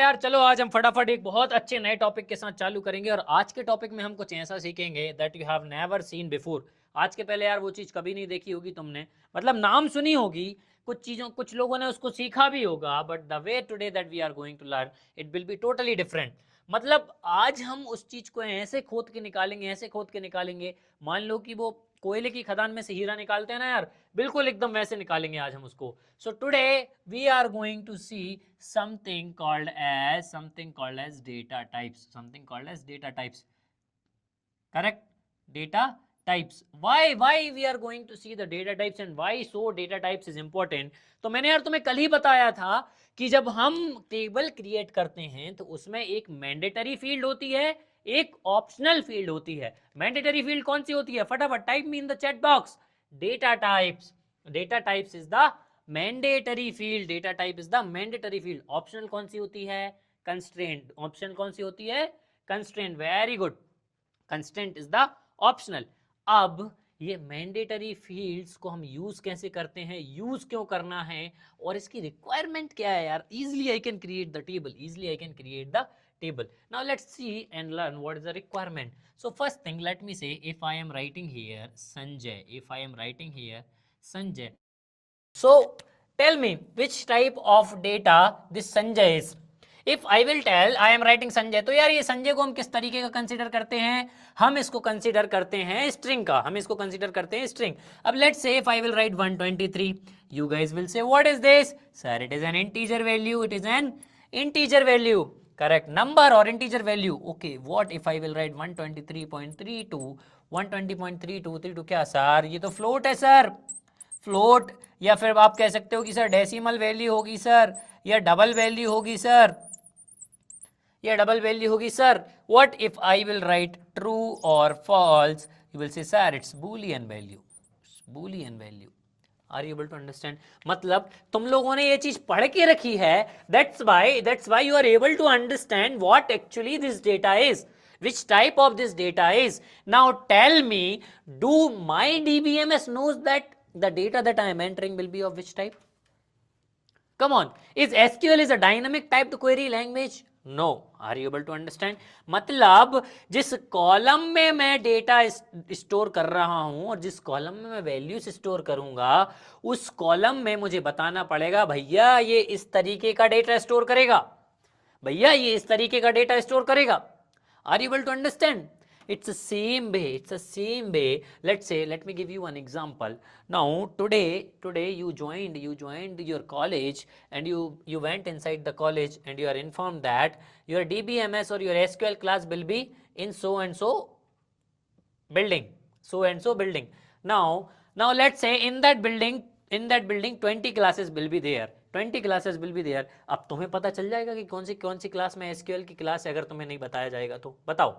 यार, चलो आज हम फटाफट एक बहुत अच्छे नए टॉपिक के साथ चालू करेंगे। और आज के टॉपिक में हम कुछ ऐसा सीखेंगे that you have never seen before. आज के पहले यार वो चीज़ कभी नहीं देखी होगी तुमने, मतलब नाम सुनी होगी, कुछ चीज़ों कुछ लोगों ने उसको सीखा भी होगा, but the way today that we are going to learn it will be totally different. मतलब आज हम उस चीज़ को ऐसे खोद के निकालेंगे, ऐसे खोद के निकालेंगे। मान लो कि वो कोयले की खदान में से हीरा निकालते हैं ना यार, बिल्कुल एकदम वैसे निकालेंगे आज हम उसको। So today we are going to see something called as data types. Something called as data types. Correct? Data types. Why we are going to see the data types and why so data types is important? तो मैंने यार तुम्हें कल ही बताया था कि जब हम टेबल क्रिएट करते हैं तो उसमें एक मैंडेटरी फील्ड होती है, एक ऑप्शनल फील्ड होती है। मैंडेटरी फील्ड कौन सी होती है? फटाफट type me in the chat box. Data types. Data types is the mandatory field. Data type is the mandatory field. Optional कौन सी होती है? कंस्ट्रेंट। ऑप्शनल कौन सी होती है? Constraint. Very good. Constant is the optional. अब ये मैंडेटरी फील्ड्स को हम यूज कैसे करते हैं, यूज क्यों करना है, और इसकी रिक्वायरमेंट क्या है यार? Easily I can create the table, easily I can create the table. Now let's see and learn what is the requirement. So first thing, let me say, if I am writing here Sanjay, if I am writing here Sanjay, so tell me which type of data this Sanjay is. If I will tell I am writing Sanjay, तो यार ये संजय को हम किस तरीके का consider करते हैं? हम इसको कंसीडर करते हैं स्ट्रिंग का, हम इसको कंसीडर करते हैं स्ट्रिंग। अब let's say if I will write 123, you guys will say what is this? Sir it is an integer value, it is an integer value. Correct, number और integer value. Okay, what if I will write 123.32, 120.3232 क्या sir? ये तो float है sir, float. या फिर आप कह सकते हो कि सर डेसिमल वैल्यू होगी सर, या डबल वैल्यू होगी सर, ये डबल वैल्यू होगी sir. What if I will write true और false? You will say sir it's Boolean value, Boolean value. Are you able to understand? मतलब तुम लोगों ने ये चीज पढ़ के रखी है, that's why you are able to understand what actually this data is, which type of this data is. Now tell me, do my DBMS knows that the data that I am entering will be of which type? Come on, is SQL is a dynamic typed query language? No. Are you able to understand? मतलब जिस column में मैं data store कर रहा हूं और जिस column में मैं वैल्यूज स्टोर करूंगा, उस कॉलम में मुझे बताना पड़ेगा भैया ये इस तरीके का डेटा स्टोर करेगा, भैया ये इस तरीके का डेटा स्टोर करेगा। Are you able to understand? It's the same way, it's the same way. Let's say, let me give you one example. Now today you joined your college, and you went inside the college and you are informed that your DBMS or your SQL class will be in so and so building, so and so building. Now let's say in that building 20 classes will be there, 20 classes will be there. अब तुम्हें पता चल जाएगा कि कौन सी class में SQL की class है? अगर तुम्हें नहीं बताया जाएगा तो बताओ।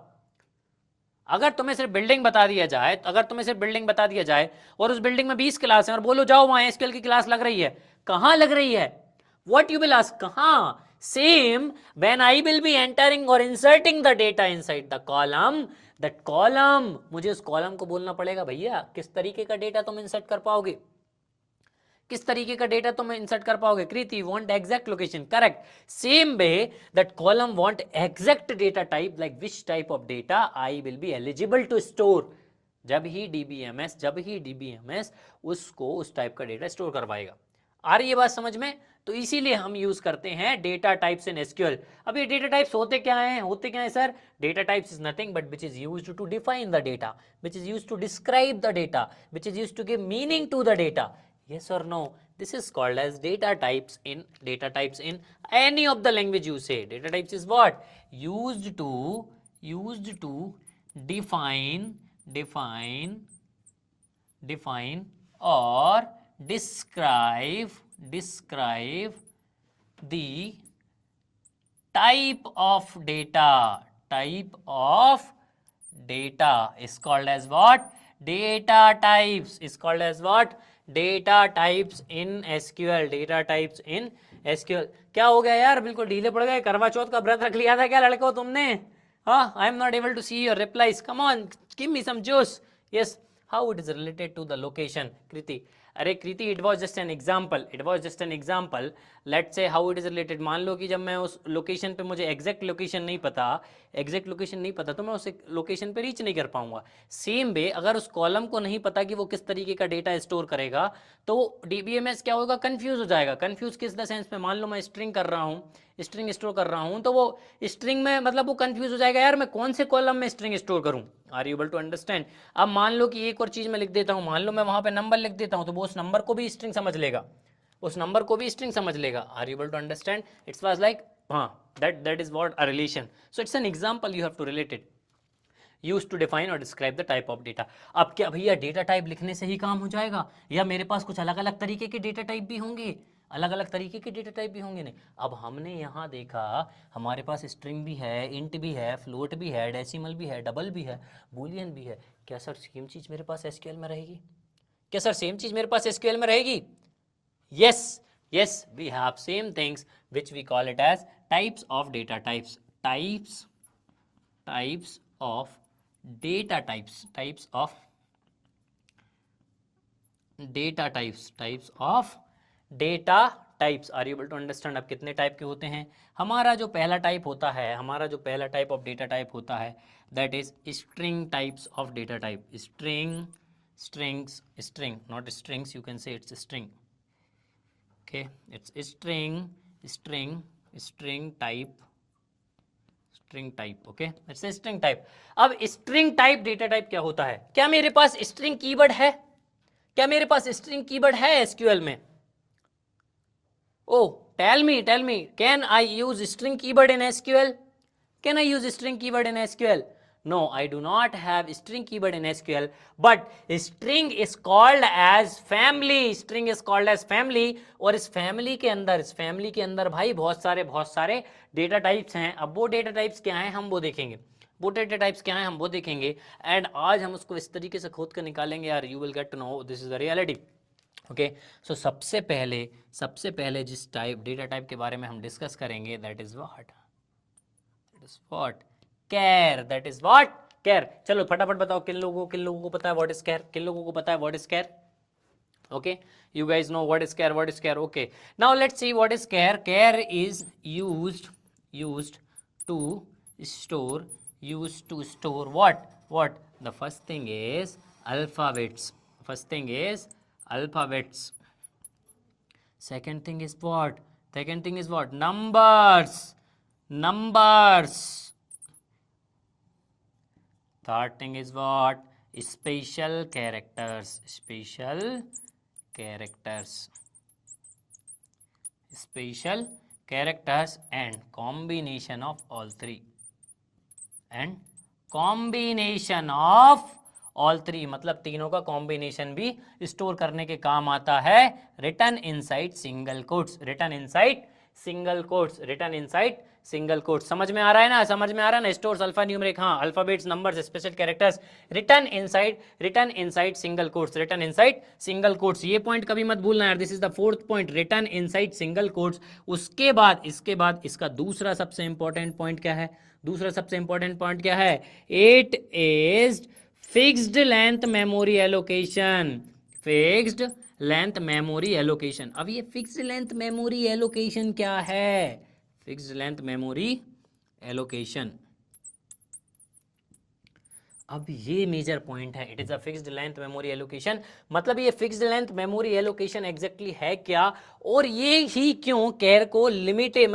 अगर तुम्हें सिर्फ बिल्डिंग बता दिया जाए, अगर तुम्हें सिर्फ बिल्डिंग बता दिया जाए और उस बिल्डिंग में 20 क्लास हैं और बोलो जाओ वहां SQL की क्लास लग रही है, कहां लग रही है? What you will ask, कहां? Same when I will be entering or inserting the data inside the column, that column, मुझे उस कॉलम को बोलना पड़ेगा भैया किस तरीके का डेटा तुम इंसर्ट कर पाओगे, किस तरीके का डेटा तुम इंसर्ट कर पाओगे? Kriti want exact location, correct. Same way that column want exact data type, like which type of data I will be eligible to store. जब ही डीबीएमएस उसको उस टाइप का डेटा स्टोर करवाएगा। आ रही है बात समझ में? तो इसीलिए हम यूज करते हैं डेटा टाइप्स इन एसक्यूएल। अब ये डेटा टाइप्स होते क्या हैं sir? Data types is nothing but which is used to define the data, which is used to describe the data, which is used to give meaning to the data. Yes or no? This is called as data types in any of the language you say. Data types is what? Used to define or describe the type of data. Type of data is called as what? Data types is called as what? Data types in SQL. Data types in SQL. क्या हो गया यार, बिल्कुल ढीले पड़ गए? करवा चौथ का व्रत रख लिया था क्या लड़को तुमने? हाँ, I am not able to see your replies, come on give me some juice. Yes, how it is related to the location? Kriti, अरे Kriti, it was just an example, it was just an example. Let's say how it is related, मान लो कि जब मैं उस location पे, मुझे exact location नहीं पता, तो मैं उस लोकेशन पे रीच नहीं कर पाऊंगा। सेम वे अगर उस कॉलम को नहीं पता कि वो किस तरीके का डेटा स्टोर करेगा, तो डीबीएमएस क्या होगा, कंफ्यूज हो जाएगा। कंफ्यूज किस द सेंस में, मान लो मैं स्ट्रिंग स्टोर कर रहा हूं, तो वो स्ट्रिंग में मतलब वो कंफ्यूज हो जाएगा, यार मैं कौन से कॉलम में स्ट्रिंग स्टोर करूं। Are you able to understand? अब मान लो कि एक और चीज मैं लिख देता हूं, मान लो मैं वहां पे नंबर लिख देता हूं, तो वो उस नंबर को भी स्ट्रिंग समझ लेगा, are you able to understand? It's was like, हाँ, that is what a relation. So it's an example you have to relate it. Use to define और describe the type of data. अब क्या भैया data type लिखने से ही काम हो जाएगा, या मेरे पास कुछ अलग अलग तरीके के डेटा टाइप भी होंगे? नहीं। अब हमने यहाँ देखा हमारे पास स्ट्रिंग भी है, इंट भी है, फ्लोट भी है, डेसिमल भी है, डबल भी है, बूलियन भी है। क्या सर सेम चीज मेरे पास एसक्यूएल में रहेगी? Yes, we have same things which we call it as types of data types. Types of data types. Types of data types. Are you able to understand? अब कितने type के होते हैं? हमारा जो पहला टाइप होता है, हमारा जो पहला टाइप ऑफ डेटा टाइप होता है, that is string types of data type. String, not strings, you can say it's a string. Okay, it's string type. Okay, it's a string type. अब string type data type क्या होता है? क्या मेरे पास string keyword है? SQL में? Oh, tell me, can I use string keyword in SQL? No, I do not have string keyword in SQL, but string is called as family. और इस family के अंदर भाई बहुत सारे डेटा टाइप्स हैं। अब वो डेटा टाइप्स क्या हैं हम वो देखेंगे, एंड आज हम उसको इस तरीके से खोद कर निकालेंगे यार, you will get to know this is the reality. Okay, so सबसे पहले जिस डेटा टाइप के बारे में हम डिस्कस करेंगे, दैट इज व्हाट कैर। चलो फटाफट बताओ, किन लोगों को पता है what is char? Okay, you guys know what is care? Okay, now let's see what is care. Care is used to store what? The first thing is alphabets. Second thing is what? Numbers. Third thing is what? Special characters. And combination of all three. मतलब तीनों का combination भी store करने के काम आता है। Written inside single quotes. समझ में आ रहा है ना? स्टोर्स अल्फा न्यूमरिक, हाँ, alphabets, numbers, special characters, written inside single quotes. ये पॉइंट कभी मत भूलना यार, this is the fourth point, written inside single quotes. इसके बाद इसका दूसरा सबसे इंपॉर्टेंट पॉइंट क्या है? It is fixed length memory allocation. अब ये फिक्स्ड लेंथ मेमोरी एलोकेशन क्या है? अब ये मेजर पॉइंट है, it is a fixed length memory allocation. मतलब ये fixed length memory allocation exactly है क्या, और ये ही क्यों कैर को लिमिटेड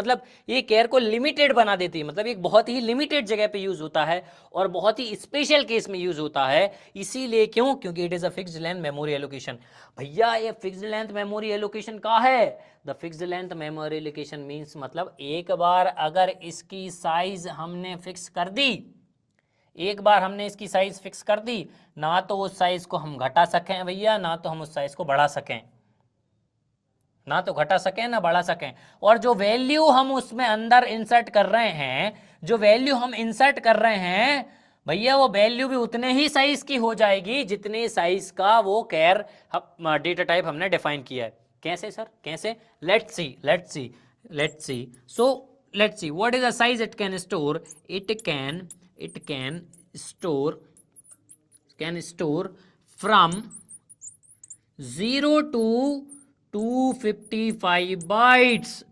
बना देती है। मतलब एक बहुत ही लिमिटेड जगह पे यूज होता है और बहुत ही स्पेशल केस में यूज होता है। इसीलिए क्योंकि it is a fixed length memory allocation. भैया ये फिक्स्ड लेंथ मेमोरी एलोकेशन का है? The fixed length memory allocation means, मतलब एक बार अगर इसकी साइज हमने फिक्स कर दी, ना तो उस साइज को हम घटा सकें भैया, ना तो हम उस साइज को बढ़ा सकें, ना बढ़ा सकें। और जो वैल्यू हम उसमें अंदर इंसर्ट कर रहे हैं, भैया वो वैल्यू भी उतने ही साइज की हो जाएगी जितने साइज का वो कैर डेटा टाइप हमने डिफाइन किया है। कैसे सर, कैसे? Let's see what is the size it can store? it can store from 0 to 255 bytes,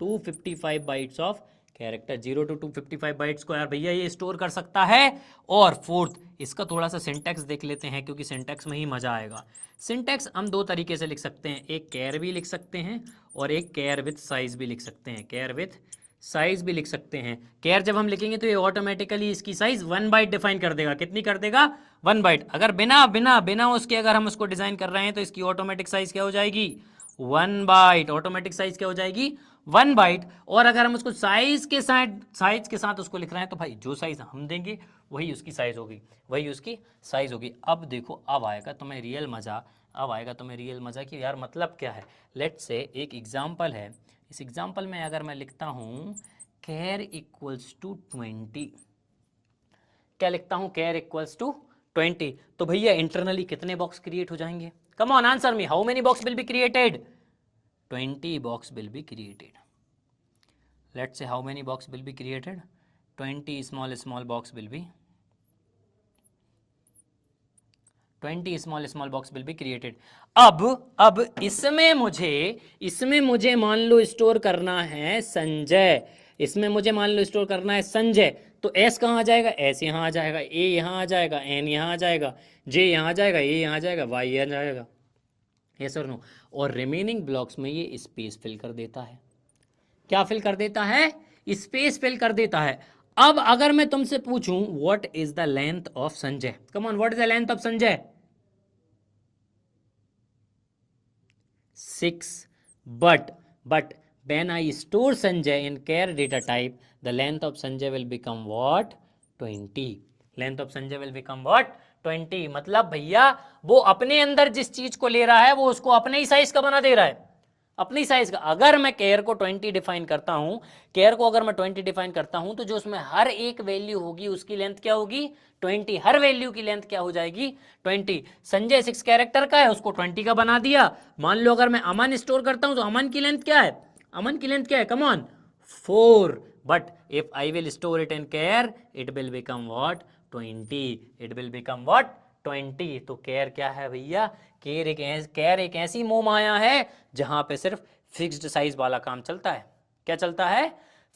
255 bytes of character, 0 to 255 bytes को यार भैया ये स्टोर कर सकता है। और फोर्थ, इसका थोड़ा सा सिंटैक्स देख लेते हैं क्योंकि सिंटैक्स में ही मजा आएगा। सिंटैक्स हम दो तरीके से लिख सकते हैं, एक कैर भी लिख सकते हैं और एक कैर विथ साइज भी लिख सकते हैं, कैर विथ साइज भी लिख सकते हैं। कैर जब हम लिखेंगे तो ये ऑटोमेटिकली इसकी साइज 1 बाइट डिफाइन कर देगा, कितनी कर देगा, 1 बाइट। अगर बिना बिना बिना उसके अगर हम उसको डिजाइन कर रहे हैं तो इसकी ऑटोमेटिक साइज क्या हो जाएगी, 1 बाइट, ऑटोमेटिक साइज क्या हो जाएगी, 1 बाइट। और अगर हम उसको साइज के साथ उसको लिख रहे हैं तो भाई जो साइज हम देंगे वही उसकी साइज होगी, वही उसकी साइज होगी। अब देखो, अब आएगा तुम्हें रियल मजा, अब आएगा तुम्हें रियल मजा कि यार मतलब क्या है। लेट्स से एक एग्जांपल है, इस एग्जांपल में अगर मैं लिखता हूं कैर इक्वल्स टू 20, क्या लिखता हूं, कैर इक्वल्स टू 20, तो भैया इंटरनली कितने बॉक्स क्रिएट हो जाएंगे, come on answer me, how many box will be created, 20 box will be created. Let's say how many box will be created, 20 small box will be, 20 small box will be created. अब इसमें मुझे मान लो store करना है संजय, इसमें मुझे मान लो store करना है संजय, तो एस कहाँ आ जाएगा, एस यहाँ आ जाएगा, ए यहाँ आ जाएगा, एन यहाँ आ जाएगा, जे यहाँ आ जाएगा, ए यहाँ आ जाएगा, वाई यहाँ आ जाएगा, यस और नो। और रिमेनिंग ब्लॉक्स में ये स्पेस फिल कर देता है, क्या फिल कर देता है, स्पेस फिल कर देता है। अब अगर मैं तुमसे पूछूं what is the length of Sanjay, come on, what is the length of Sanjay, 6, but when I store Sanjay in char data type, the length of Sanjay will become what, 20, length of Sanjay will become what, 20। मतलब भैया वो अपने अंदर जिस चीज को ले रहा है वो उसको अपने ही साइज का बना दे रहा है, अपनी साइज का। अगर मैं केयर को 20 डिफाइन करता हूं, केयर को अगर मैं 20 डिफाइन करता हूं तो जो उसमें हर एक वैल्यू होगी उसकी लेंथ क्या होगी, 20, हर वैल्यू की लेंथ क्या हो जाएगी, 20। संजय 6 कैरेक्टर का है, उसको 20 का बना दिया। मान लो अगर मैं अमन स्टोर करता हूं तो अमन की लेंथ क्या है, अमन की लेंथ क्या है, come on, 4, but if I will store it in care it will become what, 20, it will become what, 20। तो केयर क्या है भैया, केयर एक ऐसी मोह माया है जहां पे सिर्फ फिक्स्ड साइज वाला काम चलता है, क्या चलता है,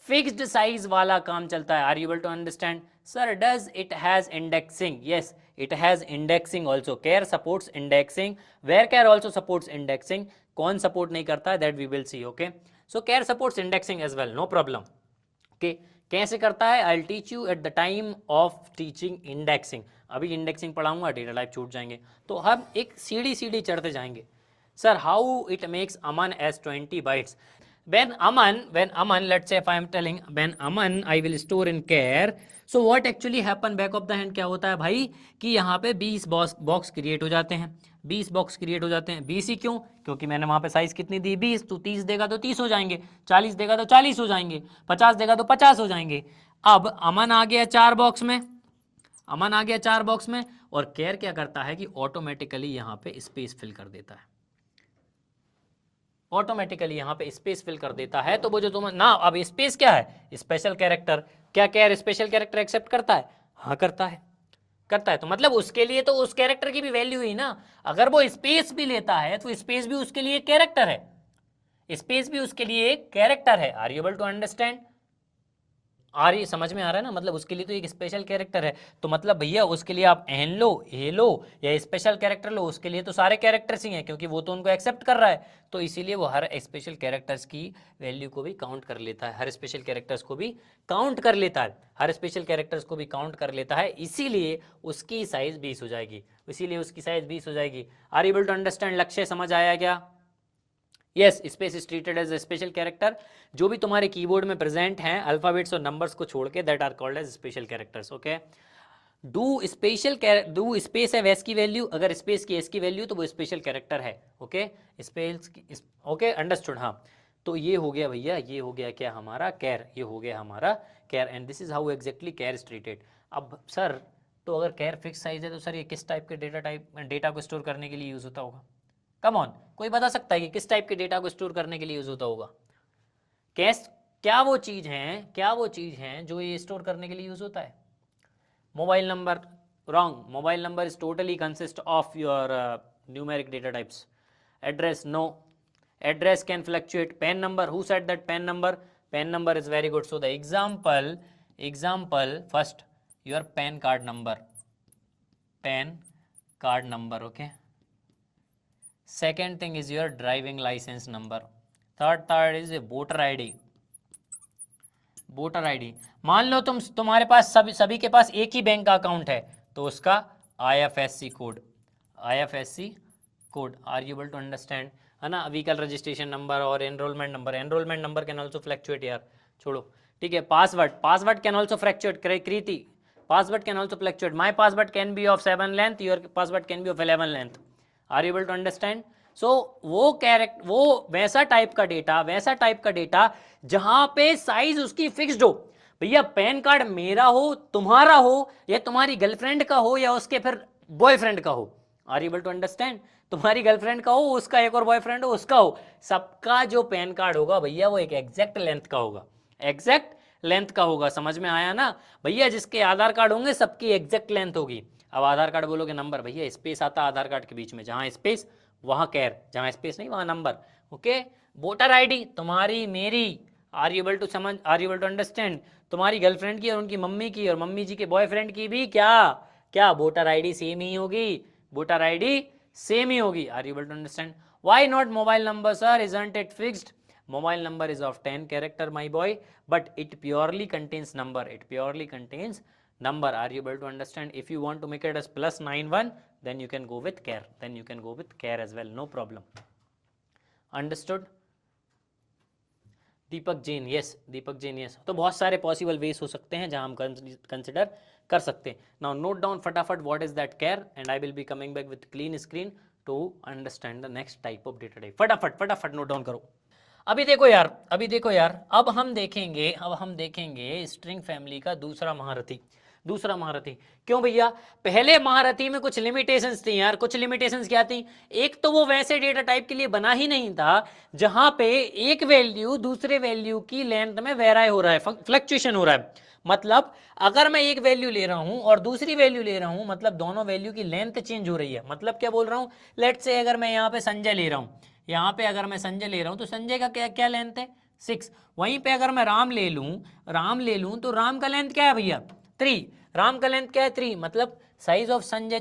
फिक्स्ड साइज वाला काम चलता है। Are you able to understand sir, does it has indexing, yes it has indexing also, char supports indexing, varchar also supports indexing, कौन सपोर्ट नहीं करता है that we will see, okay. So char supports indexing as well, no problem, okay. कैसे करता है, I will teach you at the time of teaching indexing. अभी indexing पढ़ाऊंगा, data type छूट जाएंगे, तो हम एक सीढ़ी सीढ़ी चढ़ते जाएंगे। Sir how it makes Aman as 20 bytes, when aman let's say if I am telling when aman I will store in care, so what actually happen back of the hand, क्या होता है भाई कि यहाँ पे 20 बॉक्स क्रिएट हो जाते हैं, 20 बॉक्स क्रिएट हो जाते हैं। 20 ही क्यों, क्योंकि मैंने वहाँ पे साइज कितनी दी, 20, तो 30 देगा तो 30 हो जाएंगे, 40 देगा तो 40 हो जाएंगे, 50 देगा तो 50 हो जाएंगे। अब अमन आ गया 4 बॉक्स में, अमन आ गया 4 बॉक्स में, और केयर क्या करता है कि ऑटोमेटिकली यहाँ पे स्पेस फिल कर देता है, ऑटोमेटिकली यहाँ पे स्पेस फिल कर देता है। तो वो जो तुम ना, अब स्पेस क्या है, स्पेशल कैरेक्टर, क्या केयर स्पेशल कैरेक्टर एक्सेप्ट करता है, हाँ करता है, करता है। तो मतलब उसके लिए तो उस कैरेक्टर की भी वैल्यू ही ना, अगर वो स्पेस भी लेता है तो स्पेस भी उसके लिए एक कैरेक्टर है, स्पेस भी उसके लिए एक कैरेक्टर है। Are you able to understand, are ये समझ में आ रहा है ना, मतलब उसके लिए तो एक स्पेशल कैरेक्टर है। तो मतलब भैया उसके लिए आप एन लो, ए लो या स्पेशल कैरेक्टर लो, उसके लिए तो सारे कैरेक्टर्स ही हैं क्योंकि वो तो उनको एक्सेप्ट कर रहा है। तो इसीलिए वो हर स्पेशल कैरेक्टर्स की वैल्यू को भी काउंट कर लेता है, हर स्पेशल कैरेक्टर्स को भी काउंट कर लेता है, हर स्पेशल कैरेक्टर्स को भी काउंट कर लेता है, इसीलिए उसकी साइज 20 हो जाएगी, इसीलिए उसकी साइज 20 हो जाएगी। आर एबल टू अंडरस्टैंड, लक्ष्य समझ आया क्या? Yes, space is treated as a special character. जो भी तुम्हारे कीबोर्ड में प्रेजेंट हैं अल्फाबेट्स और नंबर्स को छोड़ के, that are called as special characters, okay. Do space है वैस की वैल्यू, अगर स्पेस की एस की वैल्यू तो वो स्पेशल कैरेक्टर है, ओके। स्पेस ओके, अंडरस्टूड, हाँ। तो ये हो गया भैया, ये हो गया क्या हमारा कैर, ये हो गया हमारा char, and this is how exactly char is treated. अब सर, तो अगर कैर फिक्स साइज है तो सर ये किस टाइप के डेटा को स्टोर करने के लिए यूज होता होगा? कम ऑन, कोई बता सकता है कि किस टाइप के डेटा को स्टोर करने के लिए यूज होता होगा? क्या वो चीज है जो ये स्टोर करने के लिए यूज होता है? Mobile number, wrong, mobile number is totally consist of your numeric data types. Address, no. address can fluctuate, pen number, who said that pen number is very good. So the example first, your PAN card number, okay. Second thing is your driving license number. Third is a voter ID. मान लो तुम्हारे पास सभी के पास एक ही bank का account है, तो उसका IFSC code, are you able to understand, है ना. व्हीकल रजिस्ट्रेशन नंबर और enrolment number can also fluctuate यार, छोड़ो, ठीक है. Password can also fluctuate, Kriti, password can also fluctuate. My password can be of 7 length, your password can be of 11 length. Are you able to understand. So वो वैसा type का data जहां पे size उसकी फिक्स्ड हो. भैया पैन कार्ड मेरा हो, तुम्हारा हो, या तुम्हारी गर्लफ्रेंड का हो, या उसके फिर बॉयफ्रेंड का हो. Are you able to understand. तुम्हारी गर्लफ्रेंड का हो, उसका एक और बॉयफ्रेंड हो, उसका हो, सबका जो पैन कार्ड होगा भैया वो एक एग्जैक्ट लेंथ का होगा. समझ में आया ना भैया. जिसके आधार कार्ड होंगे सबकी एग्जैक्ट लेंथ होगी. अब आधार कार्ड बोलोगे नंबर, भैया स्पेस आता आधार कार्ड के बीच में, जहां स्पेस वहां कैर, जहां स्पेस नहीं वहां नंबर. ओके. वोटर आईडी तुम्हारी मेरी, are you able to understand. तुम्हारी गर्लफ्रेंड की और उनकी मम्मी की और मम्मी जी के बॉयफ्रेंड की भी क्या वोटर आईडी सेम ही होगी. Are you able to understand. Why not mobile number sir, isn't it fixed. Mobile number is of 10 character my boy, but it purely contains number. Are you able to understand? If you want to make it as +91, then you can go with care as well, no problem. Understood? Deepak Jain, yes. तो बहुत सारे possible ways हो सकते हैं जहां हम consider कर सकते हैं. नाउ नोट डाउन फटाफट what is that char, and I will be coming back with clean screen to understand the next type of data type. फटाफट नोट डाउन करो. अभी देखो यार, अब हम देखेंगे स्ट्रिंग फैमिली का दूसरा महारथी. क्यों भैया, पहले महारथी में कुछ लिमिटेशंस थी यार. कुछ लिमिटेशंस क्या थी? एक तो वो वैसे डेटा टाइप के लिए बना ही नहीं था जहां पे एक वैल्यू दूसरे वैल्यू की लेंथ में वेराई हो रहा है, फ्लक्चुएशन हो रहा है. मतलब अगर मैं एक वैल्यू ले रहा हूं और दूसरी वैल्यू ले रहा हूं, मतलब दोनों वैल्यू की लेंथ चेंज हो रही है. मतलब क्या बोल रहा हूं, लेट्स से अगर मैं यहाँ पे संजय ले रहा हूं, तो संजय का क्या लेंथ है, 6. वहीं पे अगर मैं राम ले लूं तो राम का लेंथ क्या है भैया, 3. राम का लेंथ क्या है, 3. मतलब size of Sanjay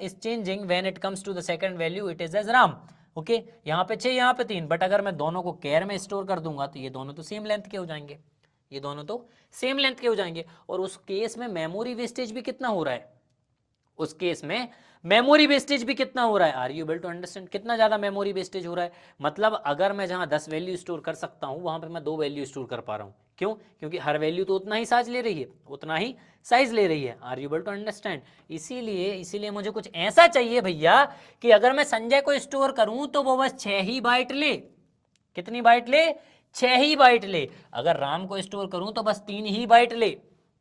is changing when it comes to the second value, it is as Ram. Okay. यहाँ पे 6, यहाँ पे 3. बट अगर मैं दोनों को केयर में स्टोर कर दूंगा तो ये दोनों तो सेम लेंथ के हो जाएंगे. और उस केस में मेमोरी वेस्टेज भी कितना हो रहा है, are you able to understand. कितना ज्यादा मेमोरी वेस्टेज हो रहा है. मतलब अगर मैं जहां 10 वैल्यू स्टोर कर सकता हूं वहां पे मैं 2 वैल्यू स्टोर कर पा रहा हूं. क्यों? क्योंकि हर वैल्यू तो उतना ही साइज ले रही है. Are you able to understand. इसीलिए मुझे कुछ ऐसा चाहिए भैया कि अगर मैं संजय को स्टोर करूं तो वो बस 6 ही बाइट ले. कितनी बाइट ले? 6 ही बाइट ले. अगर राम को स्टोर करूं तो बस 3 ही बाइट ले.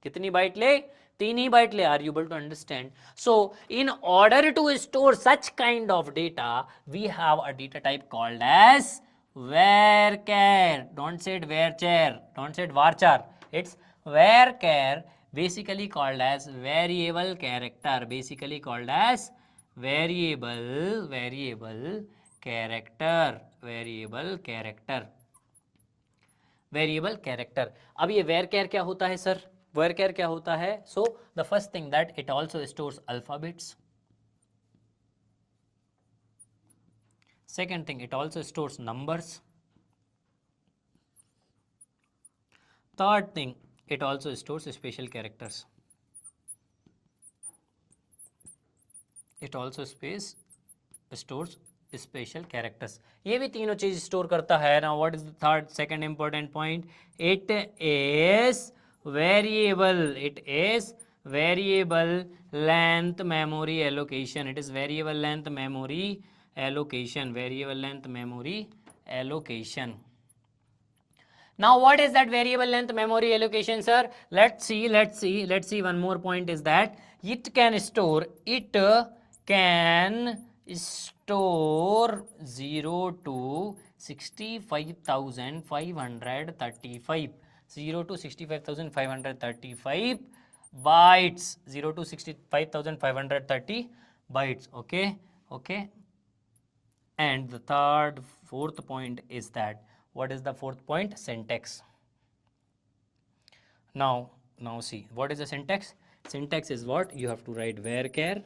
कितनी बाइट ले? 3 ही बाइट ले. Are you able to understand. So in order to store such kind of data we have a data type called as varchar. Don't say it varchar, don't say it varchar, it's varchar, basically called as variable character, variable character. अब ये varchar क्या होता है sir? varchar क्या होता है? So the first thing that it also stores alphabets. Second thing, it also stores numbers. Third thing, it also stores special characters. ये भी तीनों चीज स्टोर करता है ना. What is the second important point? It is variable length memory allocation. Now what is that variable length memory allocation, sir? Let's see one more point is that it can store 0 to 65,535 bytes. 0 to 65,530 bytes. Okay. And the third, fourth point is that, what is the fourth point? Syntax. Now see, what is the syntax? Syntax is what? You have to write varchar,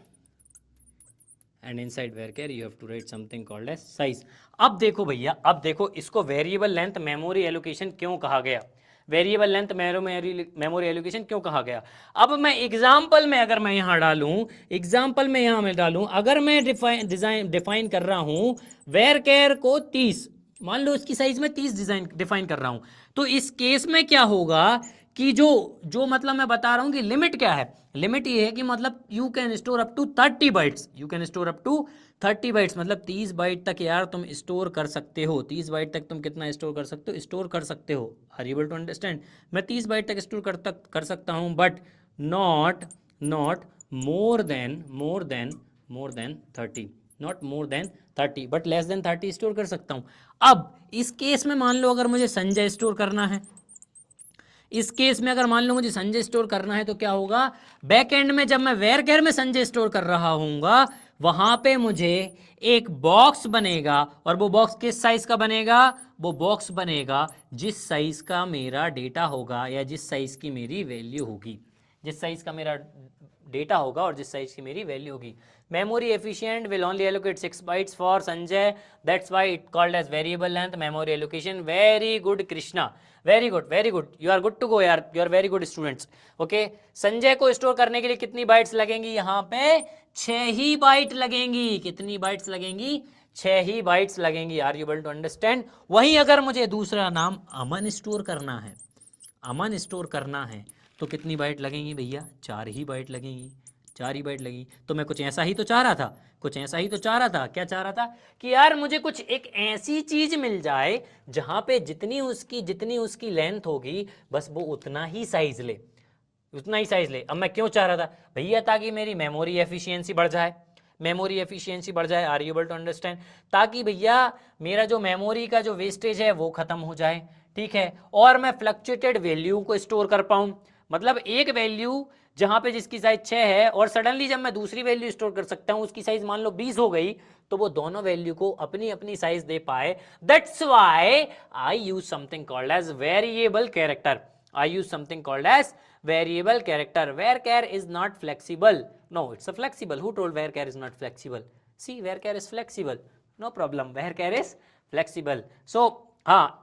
and inside varchar you have to write something called as size. अब देखो भैया, अब देखो इसको variable length memory allocation क्यों कहा गया? Variable length memory allocation क्यों कहा गया? अब मैं एग्जाम्पल में अगर मैं यहाँ डालूं, एग्जाम्पल में यहाँ मैं डालूं, अगर मैं डिफाइन कर रहा हूं वेरकेयर को 30, मान लो इसकी साइज में 30 डिफाइन कर रहा हूं, तो इस केस में क्या होगा कि जो मतलब मैं बता रहा हूं कि लिमिट क्या है? लिमिट ये है कि मतलब you can store up to 30 bytes, you can store up to 30 bytes, मतलब 30 बाइट तक यार तुम स्टोर कर सकते हो। 30 बाइट तक तुम कितना स्टोर कर सकते हो? स्टोर कर सकते हो। Are you able to understand? मैं 30 बाइट तक स्टोर कर सकता हूं, but not more than 30, not more than 30, but less than 30 store कर सकता हूं। अब इस केस में मान लो अगर मुझे संजय स्टोर करना है, इस केस में अगर मान लो मुझे संजय स्टोर करना है, तो क्या होगा? बैक एंड में जब मैं वेरकेयर में संजय स्टोर कर रहा हूँगा, वहां पे मुझे एक बॉक्स बनेगा, और वो बॉक्स किस साइज का बनेगा? वो बॉक्स बनेगा जिस साइज का मेरा डेटा होगा, या जिस साइज की मेरी वैल्यू होगी, जिस साइज का मेरा डेटा होगा और जिस साइज की मेरी वैल्यू होगी। memory efficient will only allocate 6 bytes for Sanjay, that's why it called as variable length memory allocation. Very good Krishna, very good, you are good to go यार, you are very good students. okay, Sanjay को store करने के लिए कितनी bytes लगेंगी? यहाँ पे 6 ही bite लगेंगी। कितनी बाइट्स लगेंगी? 6 ही बाइट्स लगेंगी। Are you able to understand? वहीं अगर मुझे दूसरा नाम अमन स्टोर करना है, अमन स्टोर करना है, तो कितनी बाइट लगेंगी भैया? 4 ही बाइट लगेंगी, 4 ही बाइट लगी। तो मैं कुछ ऐसा ही तो चाह रहा था, कुछ ऐसा ही तो चाह रहा था। क्या चाह रहा था? कि यार मुझे कुछ एक ऐसी चीज मिल जाए जहां पे जितनी उसकी लेंथ होगी, बस वो उतना ही साइज ले, उतना ही साइज ले। अब मैं क्यों चाह रहा था भैया? ताकि मेरी मेमोरी एफिशिएंसी बढ़ जाए, मेमोरी एफिशिएंसी बढ़ जाए। Are you able to understand? ताकि भैया मेरा जो मेमोरी का जो वेस्टेज है वो खत्म हो जाए, ठीक है, और मैं फ्लक्चुएटेड वैल्यू को स्टोर कर पाऊं। मतलब एक वैल्यू जहां पे जिसकी साइज 6 है, और सडनली जब मैं दूसरी वैल्यू स्टोर कर सकता हूं, उसकी साइज मान लो 20 हो गई, तो वो दोनों वैल्यू को अपनी अपनी साइज दे पाए। That's why I use something called as variable character. I use something called as variable character. Varchar is not flexible. No, it's a flexible. Who told varchar is not flexible? See, varchar is flexible. No problem. Varchar is flexible. So,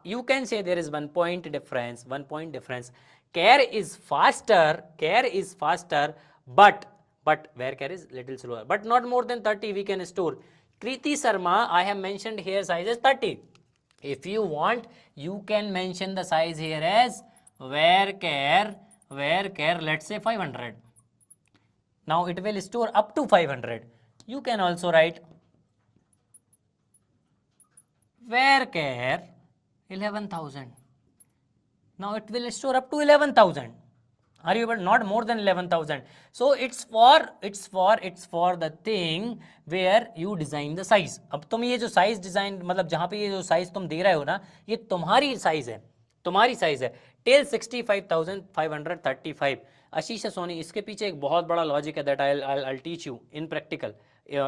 you can say there is 1 point difference. 1 point difference. Char is faster. Char is faster, but varchar is little slower. But not more than 30 we can store. Kriti Sharma, I have mentioned here size is 30. If you want, you can mention the size here as varchar, let's say 500. Now it will store up to 500. You can also write varchar 11,000. Now it will store up to 11,000. Are you able? Not more than 11,000. So it's for the thing where you design the size. अब तुम ये जो size design, मतलब जहां पे ये जो size तुम दे रहे हो ना, ये तुम्हारी साइज है, तुम्हारी साइज है। टिल 65,535। आशीष सोनी, इसके पीछे एक बहुत बड़ा लॉजिक है that I teach you in practical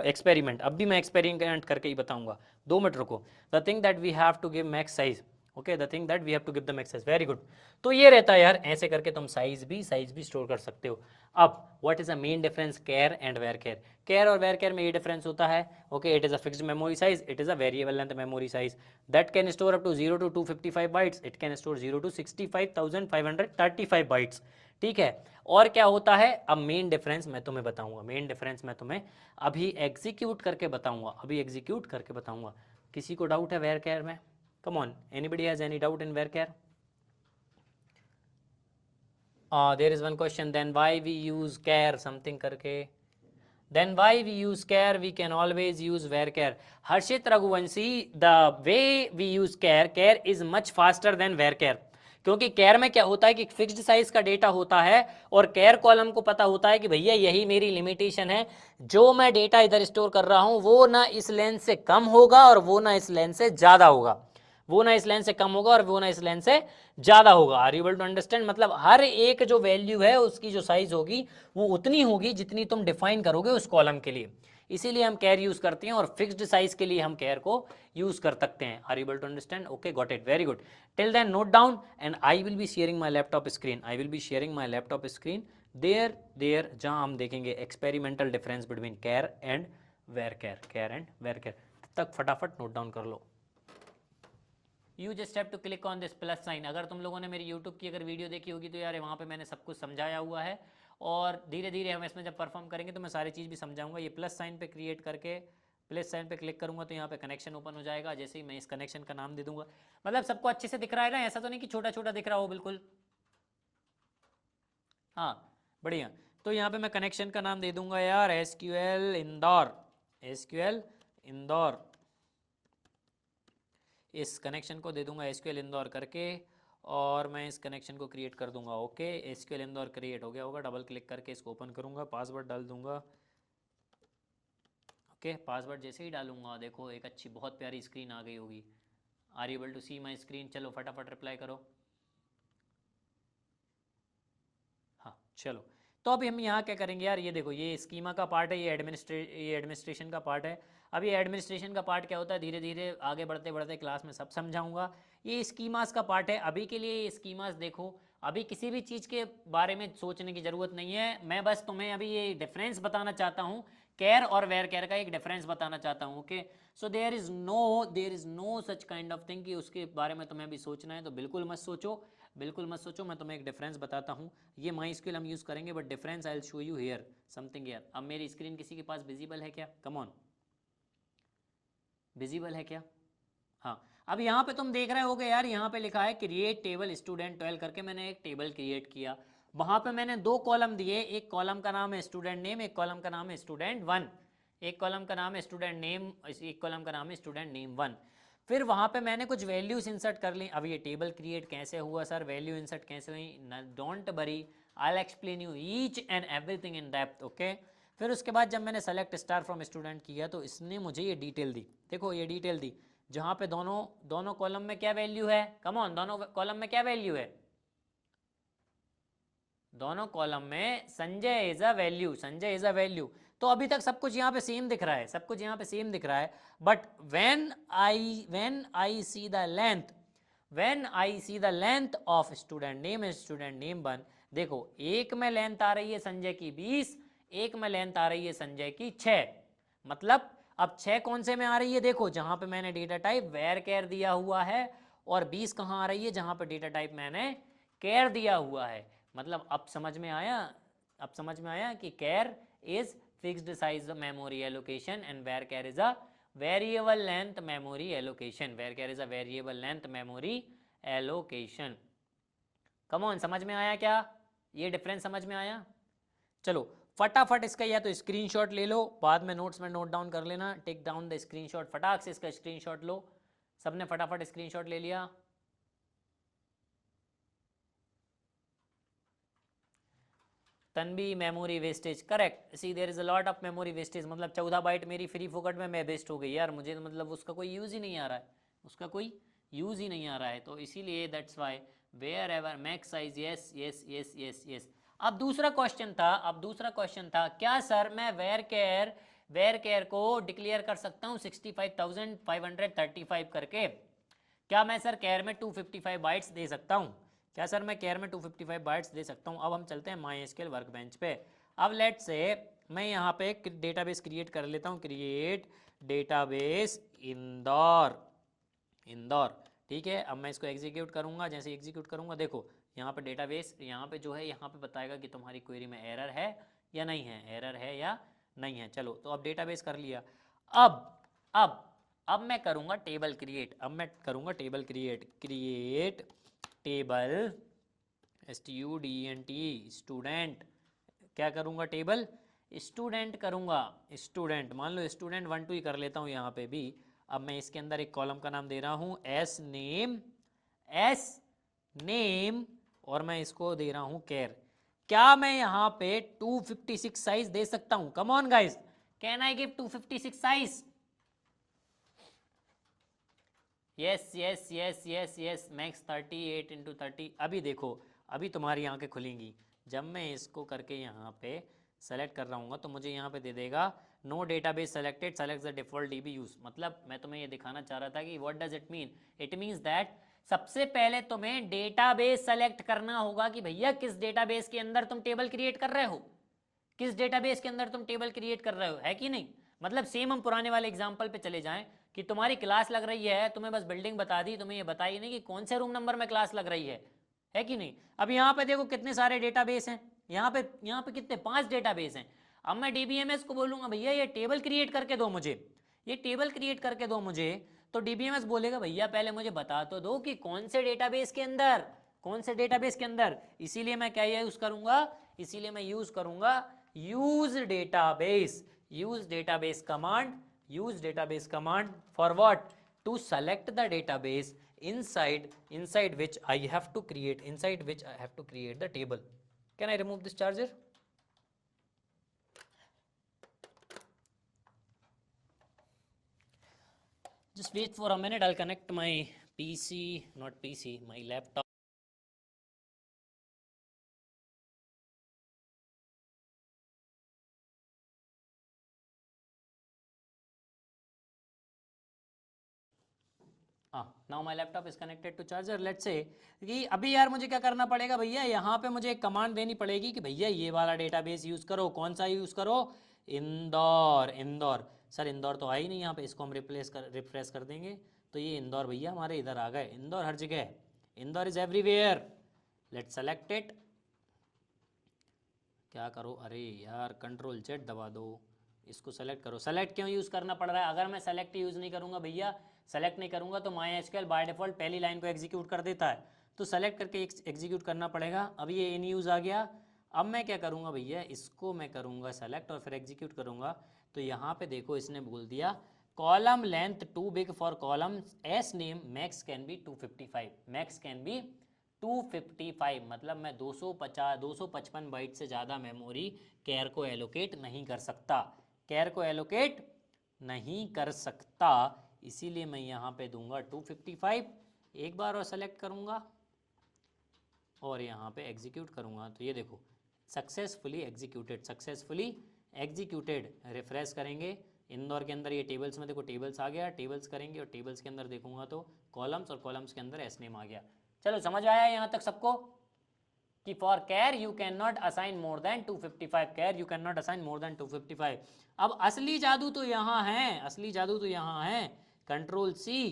experiment. अब भी मैं एक्सपेरिमेंट करके ही बताऊंगा, 2 मिनट रुको। The thing that we have to give max size, okay, the thing that we have to give the max size. Very good. तो ये रहता है यार, ऐसे करके तुम साइज भी स्टोर कर सकते हो। अब what is the main difference char and varchar? Char और वेरकेयर में ये डिफरेंस होता है, okay, it is a fixed memory size, it is a variable length memory size that can store up to 0 to 255 bytes, it can store 0 to 65,535 bytes, ठीक है। और क्या होता है? अब मेन डिफरेंस मैं तुम्हें बताऊंगा, मेन डिफरेंस मैं तुम्हें अभी एग्जीक्यूट करके बताऊंगा, अभी एग्जीक्यूट करके बताऊंगा। किसी को डाउट है वेरकेयर में? Come on, anybody has any doubt in varchar? There is one question, then why we use char something करके, then why we use char? We can always use varchar. Harshit Raghuvanshi, the way we use char is much faster than varchar. क्योंकि कैर में क्या होता है कि fixed size का data होता है, और कैर कॉलम को पता होता है कि भैया यही मेरी लिमिटेशन है, जो मैं डेटा इधर स्टोर कर रहा हूं वो ना इस लेंथ से कम होगा और वो ना इस लेंथ से ज्यादा होगा, वो ना इस लेंथ से कम होगा और वो ना इस लेंथ से ज्यादा होगा। Are you able to understand? मतलब हर एक जो वैल्यू है उसकी जो साइज होगी वो उतनी होगी जितनी तुम डिफाइन करोगे उस कॉलम के लिए। इसीलिए हम कैर यूज करते हैं, और फिक्स्ड साइज के लिए हम कैर को यूज कर सकते हैं. Are able to understand? Okay, got it, very good. Till then note down, and I will be sharing my laptop screen. I will be sharing my laptop screen there जहां हम देखेंगे experimental difference between char and varchar. Char and varchar. तब तक फटाफट note down कर लो. You just have to click on this plus sign. अगर तुम लोगों ने मेरी यूट्यूब की अगर वीडियो देखी होगी तो यार वहाँ पे मैंने सब कुछ समझाया हुआ है, और धीरे धीरे हम इसमें जब परफॉर्म करेंगे तो मैं सारी चीज़ भी समझाऊंगा. ये प्लस साइन पे क्रिएट करके प्लस साइन पे क्लिक करूंगा तो यहाँ पे कनेक्शन ओपन हो जाएगा. जैसे ही मैं इस कनेक्शन का नाम दे दूंगा, मतलब सबको अच्छे से दिख रहा है ना, ऐसा तो नहीं कि छोटा छोटा दिख रहा हो बिल्कुल. हाँ बढ़िया. तो यहाँ पे मैं कनेक्शन का नाम दे दूंगा यार SQL इंदौर. SQL इंदौर, इस कनेक्शन को दे दूंगा SQL इंदौर करके, और मैं इस कनेक्शन को क्रिएट कर दूंगा. ओके, SQL इंदौर क्रिएट हो गया होगा. डबल क्लिक करके इसको ओपन करूंगा, पासवर्ड डाल दूंगा. ओके, पासवर्ड जैसे ही डालूंगा देखो एक अच्छी बहुत प्यारी स्क्रीन आ गई होगी. Are you able to see my screen? चलो फटाफट रिप्लाई करो. हाँ चलो. तो अभी हम यहाँ क्या करेंगे यार, ये देखो ये स्कीमा का पार्ट है, ये एडमिनिस्ट्रेशन का पार्ट है. अब ये एडमिनिस्ट्रेशन का पार्ट क्या होता है, धीरे धीरे आगे बढ़ते बढ़ते क्लास में सब समझाऊंगा. ये स्कीमास का पार्ट है. अभी के लिए ये स्कीमास देखो, अभी किसी भी चीज़ के बारे में सोचने की ज़रूरत नहीं है. मैं बस तुम्हें अभी ये डिफरेंस बताना चाहता हूँ, कैर और वेर कैर का एक डिफरेंस बताना चाहता हूँ. Okay, so there is no such kind of thing कि उसके बारे में तुम्हें अभी सोचना है, तो बिल्कुल मत सोचो, बिल्कुल मत सोचो. मैं तुम्हें एक डिफरेंस बताता हूँ. ये माई स्क्यूएल हम यूज़ करेंगे, but difference I will show you here something here. अब मेरी स्क्रीन किसी के पास विजिबल है क्या? कम ऑन, विजिबल है क्या? हाँ. अब यहाँ पे तुम देख रहे होगे यार, यहाँ पे लिखा है क्रिएट टेबल स्टूडेंट 12 करके. मैंने एक टेबल क्रिएट किया. वहाँ पे मैंने दो कॉलम दिए. एक कॉलम का नाम है स्टूडेंट नेम, एक कॉलम का नाम है स्टूडेंट 1. एक कॉलम का नाम है स्टूडेंट नेम, एक कॉलम का नाम है स्टूडेंट नेम 1. फिर वहाँ पे मैंने कुछ वैल्यूज इंसर्ट कर ली. अब ये टेबल क्रिएट कैसे हुआ सर, वैल्यू इंसर्ट कैसे हुई, don't worry, I will explain you each and everything in depth. Okay. फिर उसके बाद जब मैंने सेलेक्ट स्टार फ्रॉम स्टूडेंट किया तो इसने मुझे ये डिटेल दी. देखो ये डिटेल दी जहाँ पे दोनों कॉलम में क्या वैल्यू है. कम ऑन, दोनों कॉलम में क्या वैल्यू है? दोनों कॉलम में Sanjay is a value, Sanjay is a value. तो अभी तक सब कुछ यहाँ पे सेम दिख रहा है, सब कुछ यहाँ पे सेम दिख रहा है. But when I see the length, when I see the length of student name and student name 1, देखो एक में लेंथ आ रही है संजय की 20, एक में लेंथ आ रही है संजय की 6. मतलब अब 6 कौन से में आ रही है, देखो जहां पे मैंने डेटा टाइप वेर केयर दिया हुआ है, और 20 कहाँ आ रही है, जहां पे डेटा टाइप मैंने केयर दिया हुआ है. मतलब अब समझ में आया, अब समझ में आया कि char is fixed size memory allocation and varchar is a variable length memory allocation. Varchar is a variable length memory allocation. Come on, समझ में आया क्या? ये डिफरेंस समझ में आया? चलो फटाफट इसका या तो स्क्रीनशॉट ले लो, बाद में नोट्स में नोट डाउन कर लेना. टेक डाउन द स्क्रीनशॉट, फटाक से इसका स्क्रीनशॉट लो. सबने फटाफट स्क्रीनशॉट ले लिया? तनबी memory wastage, correct. See there is a lot of memory wastage. मतलब 14 बाइट मेरी फ्री फोकट में मैं वेस्ट हो गई यार. मुझे मतलब उसका कोई यूज़ ही नहीं आ रहा है, उसका कोई यूज़ ही नहीं आ रहा है. तो इसीलिए that's why wherever max size. Yes yes yes yes yes. अब दूसरा क्वेश्चन था, अब दूसरा क्वेश्चन था, क्या सर मैं वेयर केयर को डिक्लेयर कर सकता हूँ 65,535 करके? क्या मैं सर केयर में 255 बाइट्स दे सकता हूँ? क्या सर मैं केयर में 255 बाइट्स दे सकता हूँ? अब हम चलते हैं माई स्केल वर्कबेंच पे. अब लेट से मैं यहाँ पे एक डेटाबेस क्रिएट कर लेता हूँ. Create database Indore, Indore. ठीक है. अब मैं इसको एग्जीक्यूट करूँगा. जैसे एग्जीक्यूट करूँगा देखो यहाँ पे डेटाबेस, यहाँ पे जो है यहाँ पे बताएगा कि तुम्हारी क्वेरी में एरर है या नहीं है, एरर है या नहीं है. चलो तो अब डेटाबेस कर लिया. अब अब मैं करूँगा टेबल क्रिएट. अब मैं करूँगा table create. Create table STUDENT student. क्या करूँगा? टेबल स्टूडेंट करूँगा. स्टूडेंट मान लो स्टूडेंट 1 2 ही कर लेता हूँ यहाँ पे भी. अब मैं इसके अंदर एक कॉलम का नाम दे रहा हूँ एस नेम, और मैं इसको दे रहा हूँ केयर. क्या मैं यहाँ पे 256 साइज दे सकता हूँ? Come on guys, can I give 256 size? Yes yes yes yes yes. Max 38 into 30. अभी देखो, अभी तुम्हारी आंखें खुलेंगी जब मैं इसको करके यहाँ पे सेलेक्ट कर रहा हूँ तो मुझे यहाँ पे दे देगा no database selected, select the default DB use. मतलब मैं तुम्हें ये दिखाना चाह रहा था कि what does it mean. It means that सबसे पहले तुम्हें डेटाबेस सेलेक्ट करना होगा कि भैया किस डेटाबेस के अंदर तुम टेबल क्रिएट कर रहे हो, किस डेटाबेस के अंदर तुम टेबल क्रिएट कर रहे हो, है कि नहीं। मतलब सेम हम पुराने वाले एग्जांपल पे चले जाएं कि तुम्हारी क्लास लग रही है, तुम्हें बस बिल्डिंग बता दी, तुम्हें ये बताई नहीं कि कौन से रूम नंबर में क्लास लग रही है कि नहीं। अब यहाँ पे देखो कितने सारे डेटाबेस हैं, यहाँ पे कितने 5 डेटाबेस हैं। अब मैं डीबीएमएस को बोलूंगा भैया ये टेबल क्रिएट करके दो मुझे, ये टेबल क्रिएट करके दो मुझे, तो डीबीएमएस बोलेगा भैया पहले मुझे बता तो दो कि कौन से डेटाबेस के अंदर, कौन से डेटाबेस के अंदर। इसीलिए मैं क्या यूज करूंगा, इसीलिए मैं यूज करूंगा use database, use database command, use database command for what, to select the database inside which I have to create, inside which I have to create the table. Can I remove this charger? Just wait for a minute, I'll connect my PC, not PC, my laptop. Now my laptop is connected to charger. Let's say कि अभी यार मुझे क्या करना पड़ेगा भैया, यहाँ पे मुझे एक कमांड देनी पड़ेगी कि भैया ये वाला डेटाबेस यूज़ करो। कौन सा यूज़ करो, इंदौर। इंदौर सर, इंदौर तो आई नहीं यहाँ पे, इसको हम रिफ्रेश कर देंगे तो ये इंदौर भैया हमारे इधर आ गए। इंदौर हर जगह है, Indore is everywhere. Let's select it. क्या करो, अरे यार कंट्रोल जेड दबा दो, इसको सेलेक्ट करो। सेलेक्ट क्यों यूज़ करना पड़ रहा है, अगर मैं सेलेक्ट यूज़ नहीं करूँगा भैया, सेलेक्ट नहीं करूँगा तो माई एसक्यूएल बाय डिफ़ॉल्ट पहली लाइन को एग्जीक्यूट कर देता है, तो सेलेक्ट करके एग्जीक्यूट करना पड़ेगा। अब ये इन यूज़ आ गया। अब मैं क्या करूँगा भैया, इसको मैं करूँगा सेलेक्ट और फिर एग्जीक्यूट करूँगा। तो यहाँ पे देखो इसने बोल दिया column length too big for column s name, max can be 255, max can be 255। मतलब मैं 255 बाइट से ज़्यादा मेमोरी कैर को एलोकेट नहीं कर सकता, कैर को एलोकेट नहीं कर सकता। इसीलिए मैं यहाँ पे दूंगा 255, एक बार और सेलेक्ट करूँगा और यहाँ पे एग्जीक्यूट करूँगा तो ये देखो successfully executed, successfully executed. Refresh करेंगे, इंदौर के अंदर ये टेबल्स में देखो टेबल्स आ गया, टेबल्स करेंगे और टेबल्स के अंदर देखूंगा तो कॉलम्स, और कॉलम्स के अंदर एस नेम आ गया। चलो समझ आया यहाँ तक सबको कि for char you can not assign more than 255, char you can not assign more than 255। अब असली जादू तो यहाँ है, असली जादू तो यहाँ है। Control C,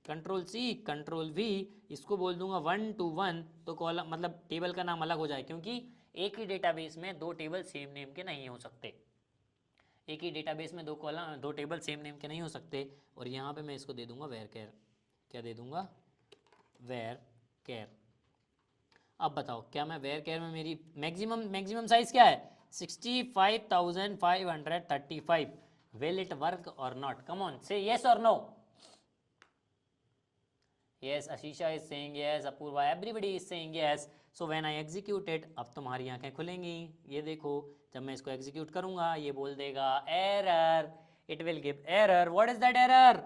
control C, control V, इसको बोल दूंगा 1 to 1, तो कॉलम मतलब टेबल का नाम अलग हो जाए, क्योंकि एक ही डेटाबेस में दो टेबल सेम नेम के नहीं हो सकते, एक ही डेटाबेस में दो टेबल सेम नेम के नहीं हो सकते। और यहाँ पे मैं इसको दे दूंगा वेयर कैर, क्या दे दूंगा, वेयर कैर। अब बताओ क्या मैं वेयर केयर में मेरी मैक्सिमम साइज क्या है, 65,535। विल इट वर्क और not, come on say yes और no. Yes, Ashisha is saying yes, Apurva, everybody is saying yes. So when I execute it, अब तुम्हारी आंखें खुलेंगी। ये देखो जब मैं इसको एग्जीक्यूट करूंगा ये बोल देगा error, it will give error. What is that error,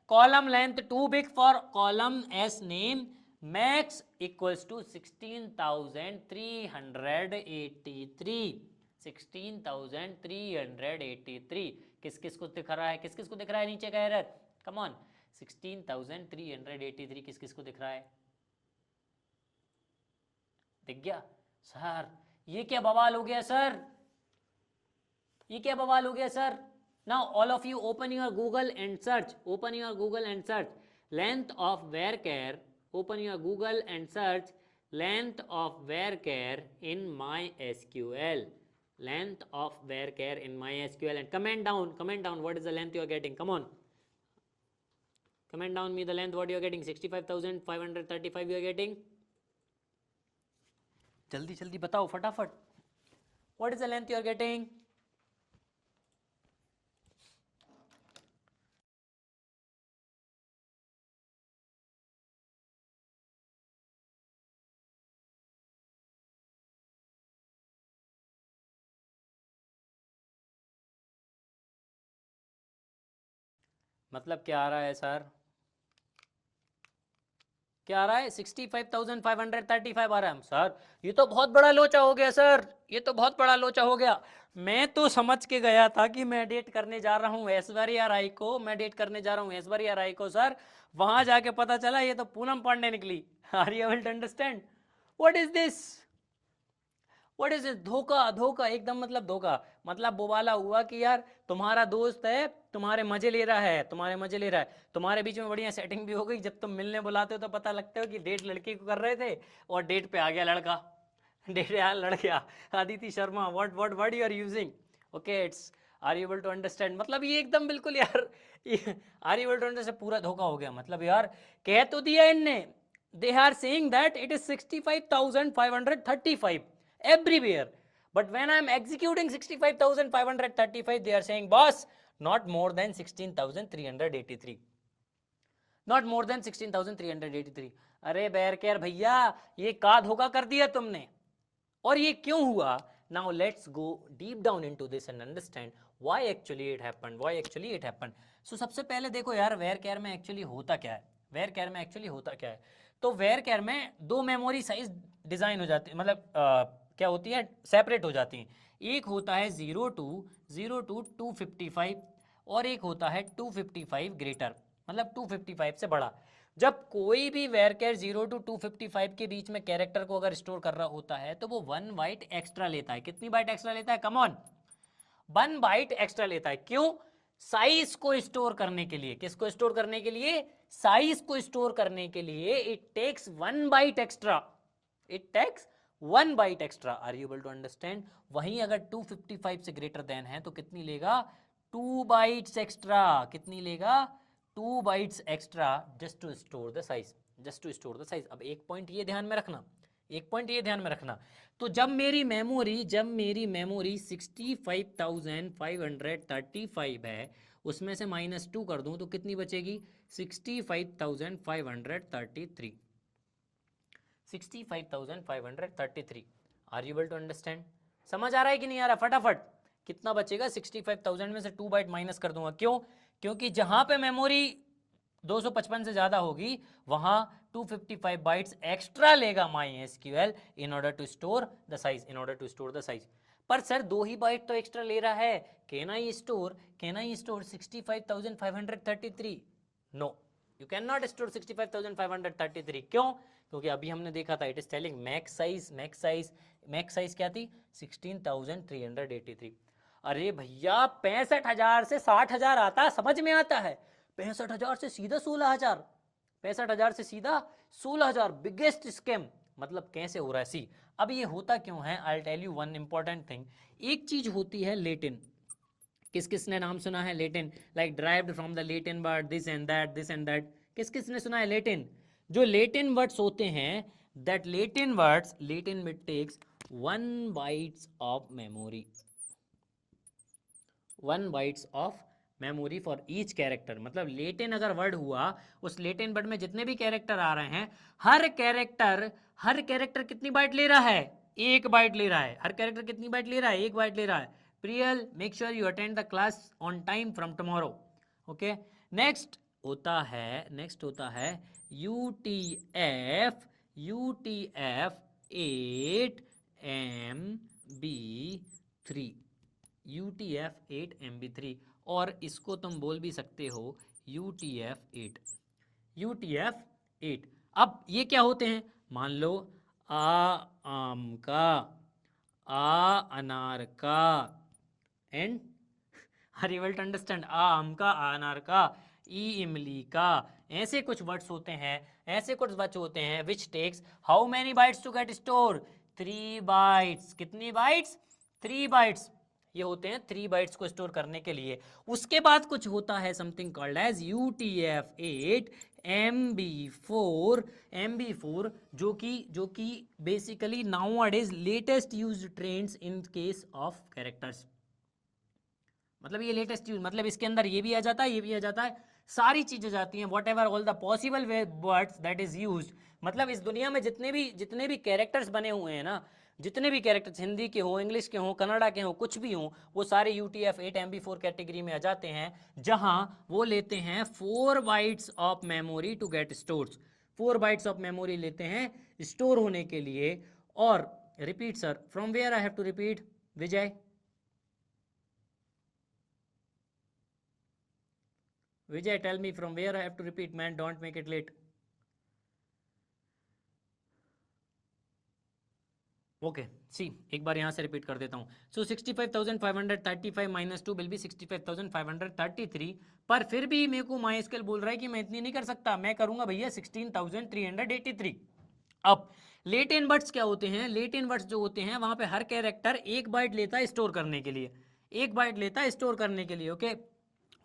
column length too big for column s name, max equals to 16,383, 16,383। किस किस को दिख रहा है, किस किस को दिख रहा है नीचे का एरर, कम ऑन। 16,383 किस किस को दिख रहा है, दिख गया। सर ये क्या बवाल हो गया सर, ये क्या बवाल हो गया sir. Now all of you open your Google and search, open your Google and search length of varchar, open your Google and search length of varchar in MySQL, length of varchar in MySQL, and comment down what is the length you are getting, come on, comment down me the length what you are getting, 65,535 you are getting, जल्दी जल्दी बताओ फटाफट, what is the length you are getting। मतलब क्या आ रहा है sir, क्या आ रहा है 65,535 आ रहा है सर। ये तो बहुत बड़ा लोचा हो गया सर, ये तो बहुत बड़ा लोचा हो गया। मैं तो समझ के गया था कि मैं डेट करने जा रहा हूँ ऐश्वर्या राय को, मैं डेट करने जा रहा हूँ ऐश्वर्या राय को सर, वहां जाके पता चला ये तो पूनम पांडे निकली। Are you able to understand what is this, what is this? धोखा, धोखा एकदम, मतलब धोखा। मतलब वो वाला हुआ कि यार तुम्हारा दोस्त है, तुम्हारे मजे ले रहा है, तुम्हारे मजे ले रहा है, तुम्हारे बीच में बढ़िया सेटिंग भी हो गई, जब तुम मिलने बुलाते हो तो पता लगता हो कि डेट लड़की को कर रहे थे और डेट पे आ गया लड़का। डेट यार लड़ गया। Aditi Sharma, what what word you are using? Okay, it's, are you able to understand? मतलब ये एकदम बिल्कुल यार, are you able to understand? पूरा धोखा हो गया। मतलब यार कह तो दिया इनने, they are saying that it is 65,535 everywhere, but when I am executing 65,535 they are saying boss not more than 16,383, not more than 16,383। अरे बैर केयर भैया, ये का धोखा कर दिया तुमने और ये क्यों हुआ? Now let's go deep down into this and understand why actually it happened, why actually it happened। So सबसे पहले देखो यार वेयर केयर में एक्चुअली होता क्या है, वेयर केयर में एक्चुअली होता क्या है। तो वेयर केयर में दो मेमोरी साइज डिजाइन हो जाती है, मतलब क्या होती है, सेपरेट हो जाती हैं। एक होता है 0 to 255 और एक होता है 255 ग्रेटर, मतलब 255 से बड़ा। जब कोई भी वेरकेयर 0 to 255 के बीच में कैरेक्टर को अगर स्टोर कर रहा होता है तो वो 1 बाइट एक्स्ट्रा लेता है। कितनी बाइट एक्स्ट्रा लेता है? कम ऑन, 1 बाइट एक्स्ट्रा लेता है। क्यों? साइज को स्टोर करने के लिए। किसको स्टोर करने के लिए? साइज को स्टोर करने के लिए it takes 1 byte extra, it takes 1 byte extra. Are you able to understand? वहीं अगर 255 से ग्रेटर देन है तो कितनी लेगा? 2 बाइट्स एक्स्ट्रा। कितनी लेगा? 2 bytes extra just to store the size, just to store the size. अब एक पॉइंट ये ध्यान में रखना, एक पॉइंट ये ध्यान में रखना, तो जब मेरी मेमोरी 65,535 है, उसमें से -2 कर दूं तो कितनी बचेगी? 65,533, 65,533। Are you able to understand? समझ आ रहा है कि नहीं आ रहा? फटाफट कितना बचेगा? 65,000 में से 2 बाइट माइनस कर दूंगा। क्यों? क्योंकि जहां पे मेमोरी 255 से ज्यादा होगी वहां 255 बाइट्स एक्स्ट्रा लेगा MySQL in order to store the size, in order to store the size. पर सर 2 ही बाइट तो एक्स्ट्रा ले रहा है, can I store 65,533? No, you can not store 65,533। क्यों? क्योंकि अभी हमने देखा था it is telling max size, max size क्या थी? 16,383। अरे भैया 65,000 से 60,000 आता है, समझ में आता है? 65,000 से सीधा 16,000, 65,000 से सीधा 16,000, बिगेस्ट स्कैम। मतलब कैसे हो रहा है? सी, अब ये होता क्यों है? I tell you one important thing. एक चीज होती है लेटिन, किस किसने नाम सुना है Latin? Like derived from the Latin word this and that, this and that. किस किसने सुना है लेटिन? जो लेटिन वर्ड्स होते हैं, दैट लेटिन वर्ड्स, लेटिन में takes 1 bytes of memory, 1 bytes of memory for each character. मतलब लेटिन अगर वर्ड हुआ, उस लेटिन वर्ड में जितने भी कैरेक्टर आ रहे हैं, हर कैरेक्टर कितनी बाइट ले रहा है? 1 बाइट ले रहा है। हर कैरेक्टर कितनी बाइट ले रहा है? 1 बाइट ले रहा है। Priyal, make sure you attend the class on time from tomorrow. Okay, next होता है UTF 8MB3, UTF 8MB3, और इसको तुम बोल भी सकते हो UTF 8, UTF 8। अब ये क्या होते हैं? मान लो आ आम का, आ अनार का, and are you able to understand? आ आम का, आ अनार का, ई इमली का। ऐसे कुछ वर्ड्स होते हैं, ऐसे कुछ वर्ड्स होते हैं which takes how many bytes to get store? 3 bytes. कितनी बाइट्स? 3 बाइट्स। ये होते हैं 3 बाइट्स को स्टोर करने के लिए। उसके बाद कुछ होता है something called as UTF 8 MB4, MB4 जो कि basically nowadays latest used trends in case of characters. मतलब ये लेटेस्ट यूज, मतलब इसके अंदर ये भी आ जाता है, ये भी आ जाता है, सारी चीजें जाती हैं, what ever all the possible words that is used. मतलब इस दुनिया में जितने भी कैरेक्टर्स बने हुए हैं ना, जितने भी कैरेक्टर्स हिंदी के हो, इंग्लिश के हो, कन्नड़ा के हो, कुछ भी हो, वो सारे UTF 8 MB4 कैटेगरी में आ जाते हैं, जहां वो लेते हैं 4 bytes of memory to get stores, 4 bytes of memory लेते हैं स्टोर होने के लिए। और repeat sir, from where I have to repeat? Vijay, Vijay tell me from where I have to repeat man, don't make it late. Okay see, एक बार यहाँ से रिपीट कर देता हूँ। सो 65,535 माइनस 2 विल बी 65,533, पर फिर भी मेरे को माई स्केल बोल रहा है कि मैं इतनी नहीं कर सकता, मैं करूँगा भैया 16,383। अब लेट इन वर्ड्स क्या होते हैं? लेट इन वर्ड्स जो होते हैं वहाँ पे हर कैरेक्टर 1 बाइट लेता है स्टोर करने के लिए, 1 बाइट लेता है स्टोर करने के लिए। ओके,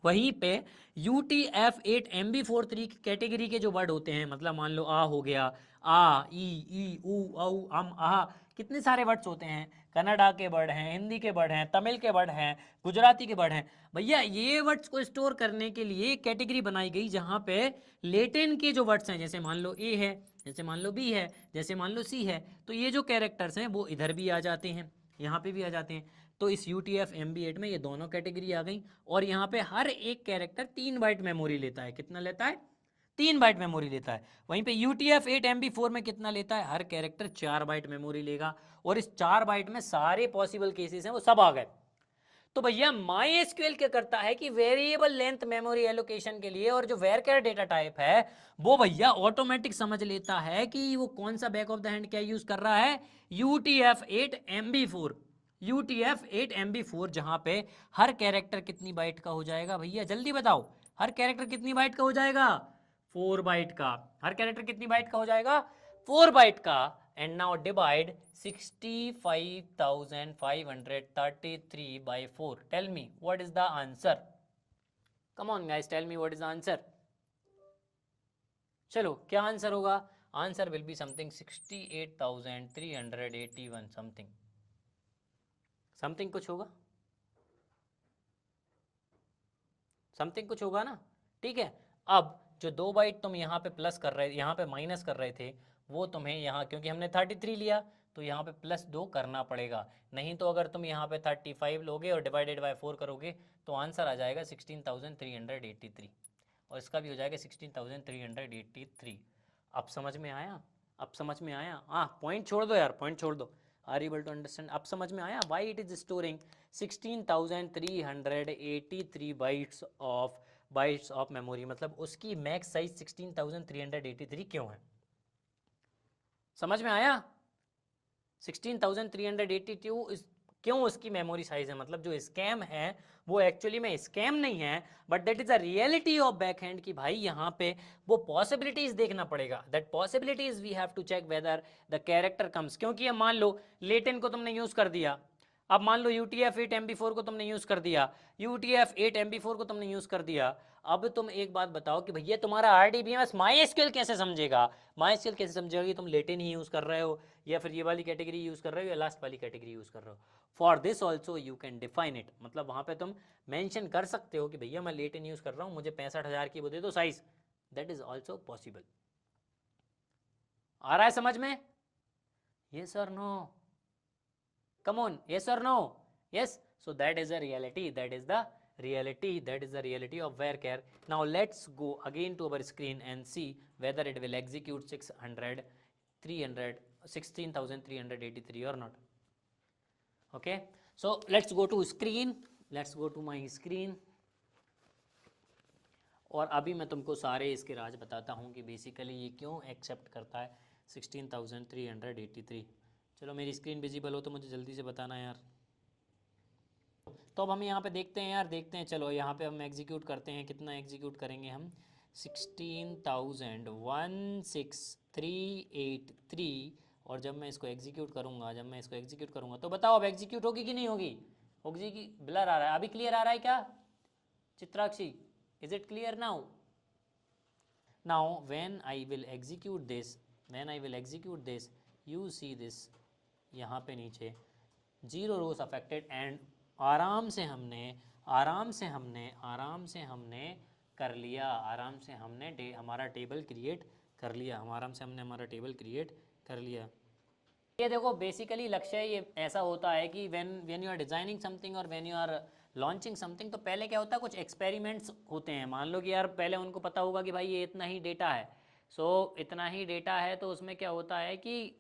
वहीं पे UTF-8 MB43 कैटेगरी के जो वर्ड होते हैं, मतलब मान लो आ हो गया, आ, ई, ऊ, औ, आ, कितने सारे वर्ड्स होते हैं, कन्नड़ा के वर्ड हैं, हिंदी के वर्ड हैं, तमिल के वर्ड हैं, गुजराती के वर्ड हैं। भैया ये वर्ड्स को स्टोर करने के लिए एक कैटेगरी बनाई गई जहाँ पे लेटिन के जो वर्ड्स हैं, जैसे मान लो ए है, जैसे मान लो बी है, जैसे मान लो सी है, तो ये जो कैरेक्टर्स हैं वो इधर भी आ जाते हैं, यहाँ पे भी आ जाते हैं। तो इस UTF-MB8 में ये दोनों कैटेगरी आ गई, और यहाँ पे हर एक कैरेक्टर 3 बाइट मेमोरी लेता है। कितना लेता है? 3 बाइट मेमोरी लेता है। वहीं पे UTF-8 MB4 में कितना लेता है? हर कैरेक्टर 4 बाइट मेमोरी लेगा, और इस 4 बाइट में सारे पॉसिबल केसेस हैं वो सब आ गए। तो भैया MySQL क्या करता है कि वेरिएबल लेंथ मेमोरी एलोकेशन के लिए, और जो वेरचर डेटा टाइप है वो भैया ऑटोमेटिक समझ लेता है कि वो कौन सा बैक ऑफ द हैंड क्या यूज कर रहा है, UTF-8 MB4। UTF-8 MB4 जहां पे हर कैरेक्टर कितनी बाइट का हो जाएगा भैया, जल्दी बताओ, हर कैरेक्टर कितनी बाइट का हो जाएगा? 4 बाइट का। हर कैरेक्टर कितनी बाइट का हो जाएगा? 4 बाइट का। And now divide 65,533 by 4. Tell me what is the answer? Come on guys, tell me what is the answer? चलो क्या आंसर होगा? Answer will be something 68,381 something, something कुछ होगा, समथिंग कुछ होगा ना। ठीक है, अब जो 2 बाइट तुम यहाँ पे प्लस कर रहे, यहाँ पे माइनस कर रहे थे, वो तुम्हें यहाँ, क्योंकि हमने 33 लिया तो यहाँ पे +2 करना पड़ेगा। नहीं तो अगर तुम यहाँ पे 35 लोगे और डिवाइडेड बाय 4 करोगे तो आंसर आ जाएगा 16,383, और इसका भी हो जाएगा 16,383। अब समझ में आया? अब समझ में आया? हाँ, पॉइंट छोड़ दो यार, पॉइंट छोड़ दो। Are able to understand? अब समझ में आया why it is storing 16,383 bytes of memory, मतलब उसकी मैक्स साइज 16,383 क्यों है? समझ में आया? 16,382 क्यों उसकी मेमोरी साइज है, मतलब जो स्कैम है वो एक्चुअली में स्कैम नहीं है, but that is a reality of backend की भाई यहाँ पे वो पॉसिबिलिटीज देखना पड़ेगा। That possibilities we have to check whether the character comes, क्योंकि अब मान लो लेटिन को तुमने यूज कर दिया, अब मान लो UTF-8 MB4 को तुमने यूज कर दिया, UTF-8 MB4 को तुमने यूज कर दिया। अब तुम एक बात बताओ कि भैया तुम्हारा RDBMS MySQL कैसे समझेगा? MySQL कैसे समझेगा कि तुम लेटिन ही यूज कर रहे हो, या फिर ये वाली कैटेगरी यूज कर रहे हो, या लास्ट वाली कैटेगरी यूज कर रहे हो? For this also you can define it, मतलब वहां पे तुम मेंशन कर सकते हो कि भैया मैं लेटिन यूज कर रहा हूँ, मुझे 65,000 की वो दे दो size, that is also possible. आ रहा है समझ में? यस और no? Come on, yes or no? Yes. So that is a reality. That is the reality. That is the reality of varchar. Now let's go again to our screen and see whether it will execute 16,383 or not. Okay. So let's go to screen. Let's go to my screen. और अभी मैं तुमको सारे इसके राज बताता हूँ कि basically ये क्यों एक्सेप्ट करता है 16,383। चलो मेरी स्क्रीन विजिबल हो तो मुझे जल्दी से बताना यार। तो अब हम यहाँ पे देखते हैं यार, देखते हैं, चलो यहाँ पे हम एग्जीक्यूट करते हैं। कितना एग्जीक्यूट करेंगे हम? 16,016,383। और जब मैं इसको एग्जीक्यूट करूँगा, तो बताओ अब एग्जीक्यूट होगी कि नहीं होगी? होगी कि ब्लर आ रहा है? अभी क्लियर आ रहा है क्या Chitrakshi? Is it clear now? Now when I will execute this, you see this, यहाँ पे नीचे 0 रोज अफेक्टेड, एंड आराम से हमने कर लिया, हमारा टेबल क्रिएट कर लिया। ये देखो बेसिकली लक्ष्य ये ऐसा होता है कि when you are designing something और when you are launching something, तो पहले क्या होता है, कुछ एक्सपेरिमेंट्स होते हैं। मान लो कि यार पहले उनको पता होगा कि भाई ये इतना ही डेटा है, सो इतना ही डेटा है, तो उसमें क्या होता है कि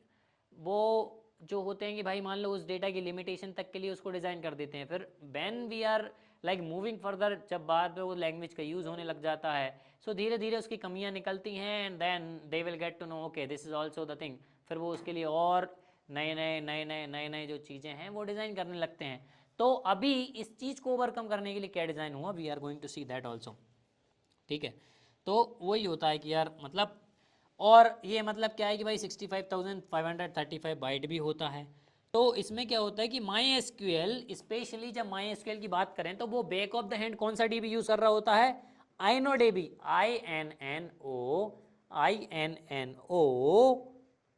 वो जो होते हैं कि भाई मान लो उस डेटा की लिमिटेशन तक के लिए उसको डिज़ाइन कर देते हैं, फिर when we are like moving further, जब बाद में वो लैंग्वेज का यूज़ होने लग जाता है, सो धीरे धीरे उसकी कमियां निकलती हैं, and then they will get to know okay this is also the thing. फिर वो उसके लिए और नए नए जो चीज़ें हैं वो डिज़ाइन करने लगते हैं। तो अभी इस चीज़ को ओवरकम करने के लिए क्या डिज़ाइन हुआ, we are going to see that also. ठीक है, तो वही होता है कि यार मतलब, और ये मतलब क्या है कि भाई 65,535 बाइट भी होता है। तो इसमें क्या होता है कि माई एसक्यूएल, स्पेशली जब माई एसक्यूएल की बात करें तो वो बैक ऑफ द हैंड कौन सा डीबी यूज़ कर रहा होता है, InnoDB, I N N O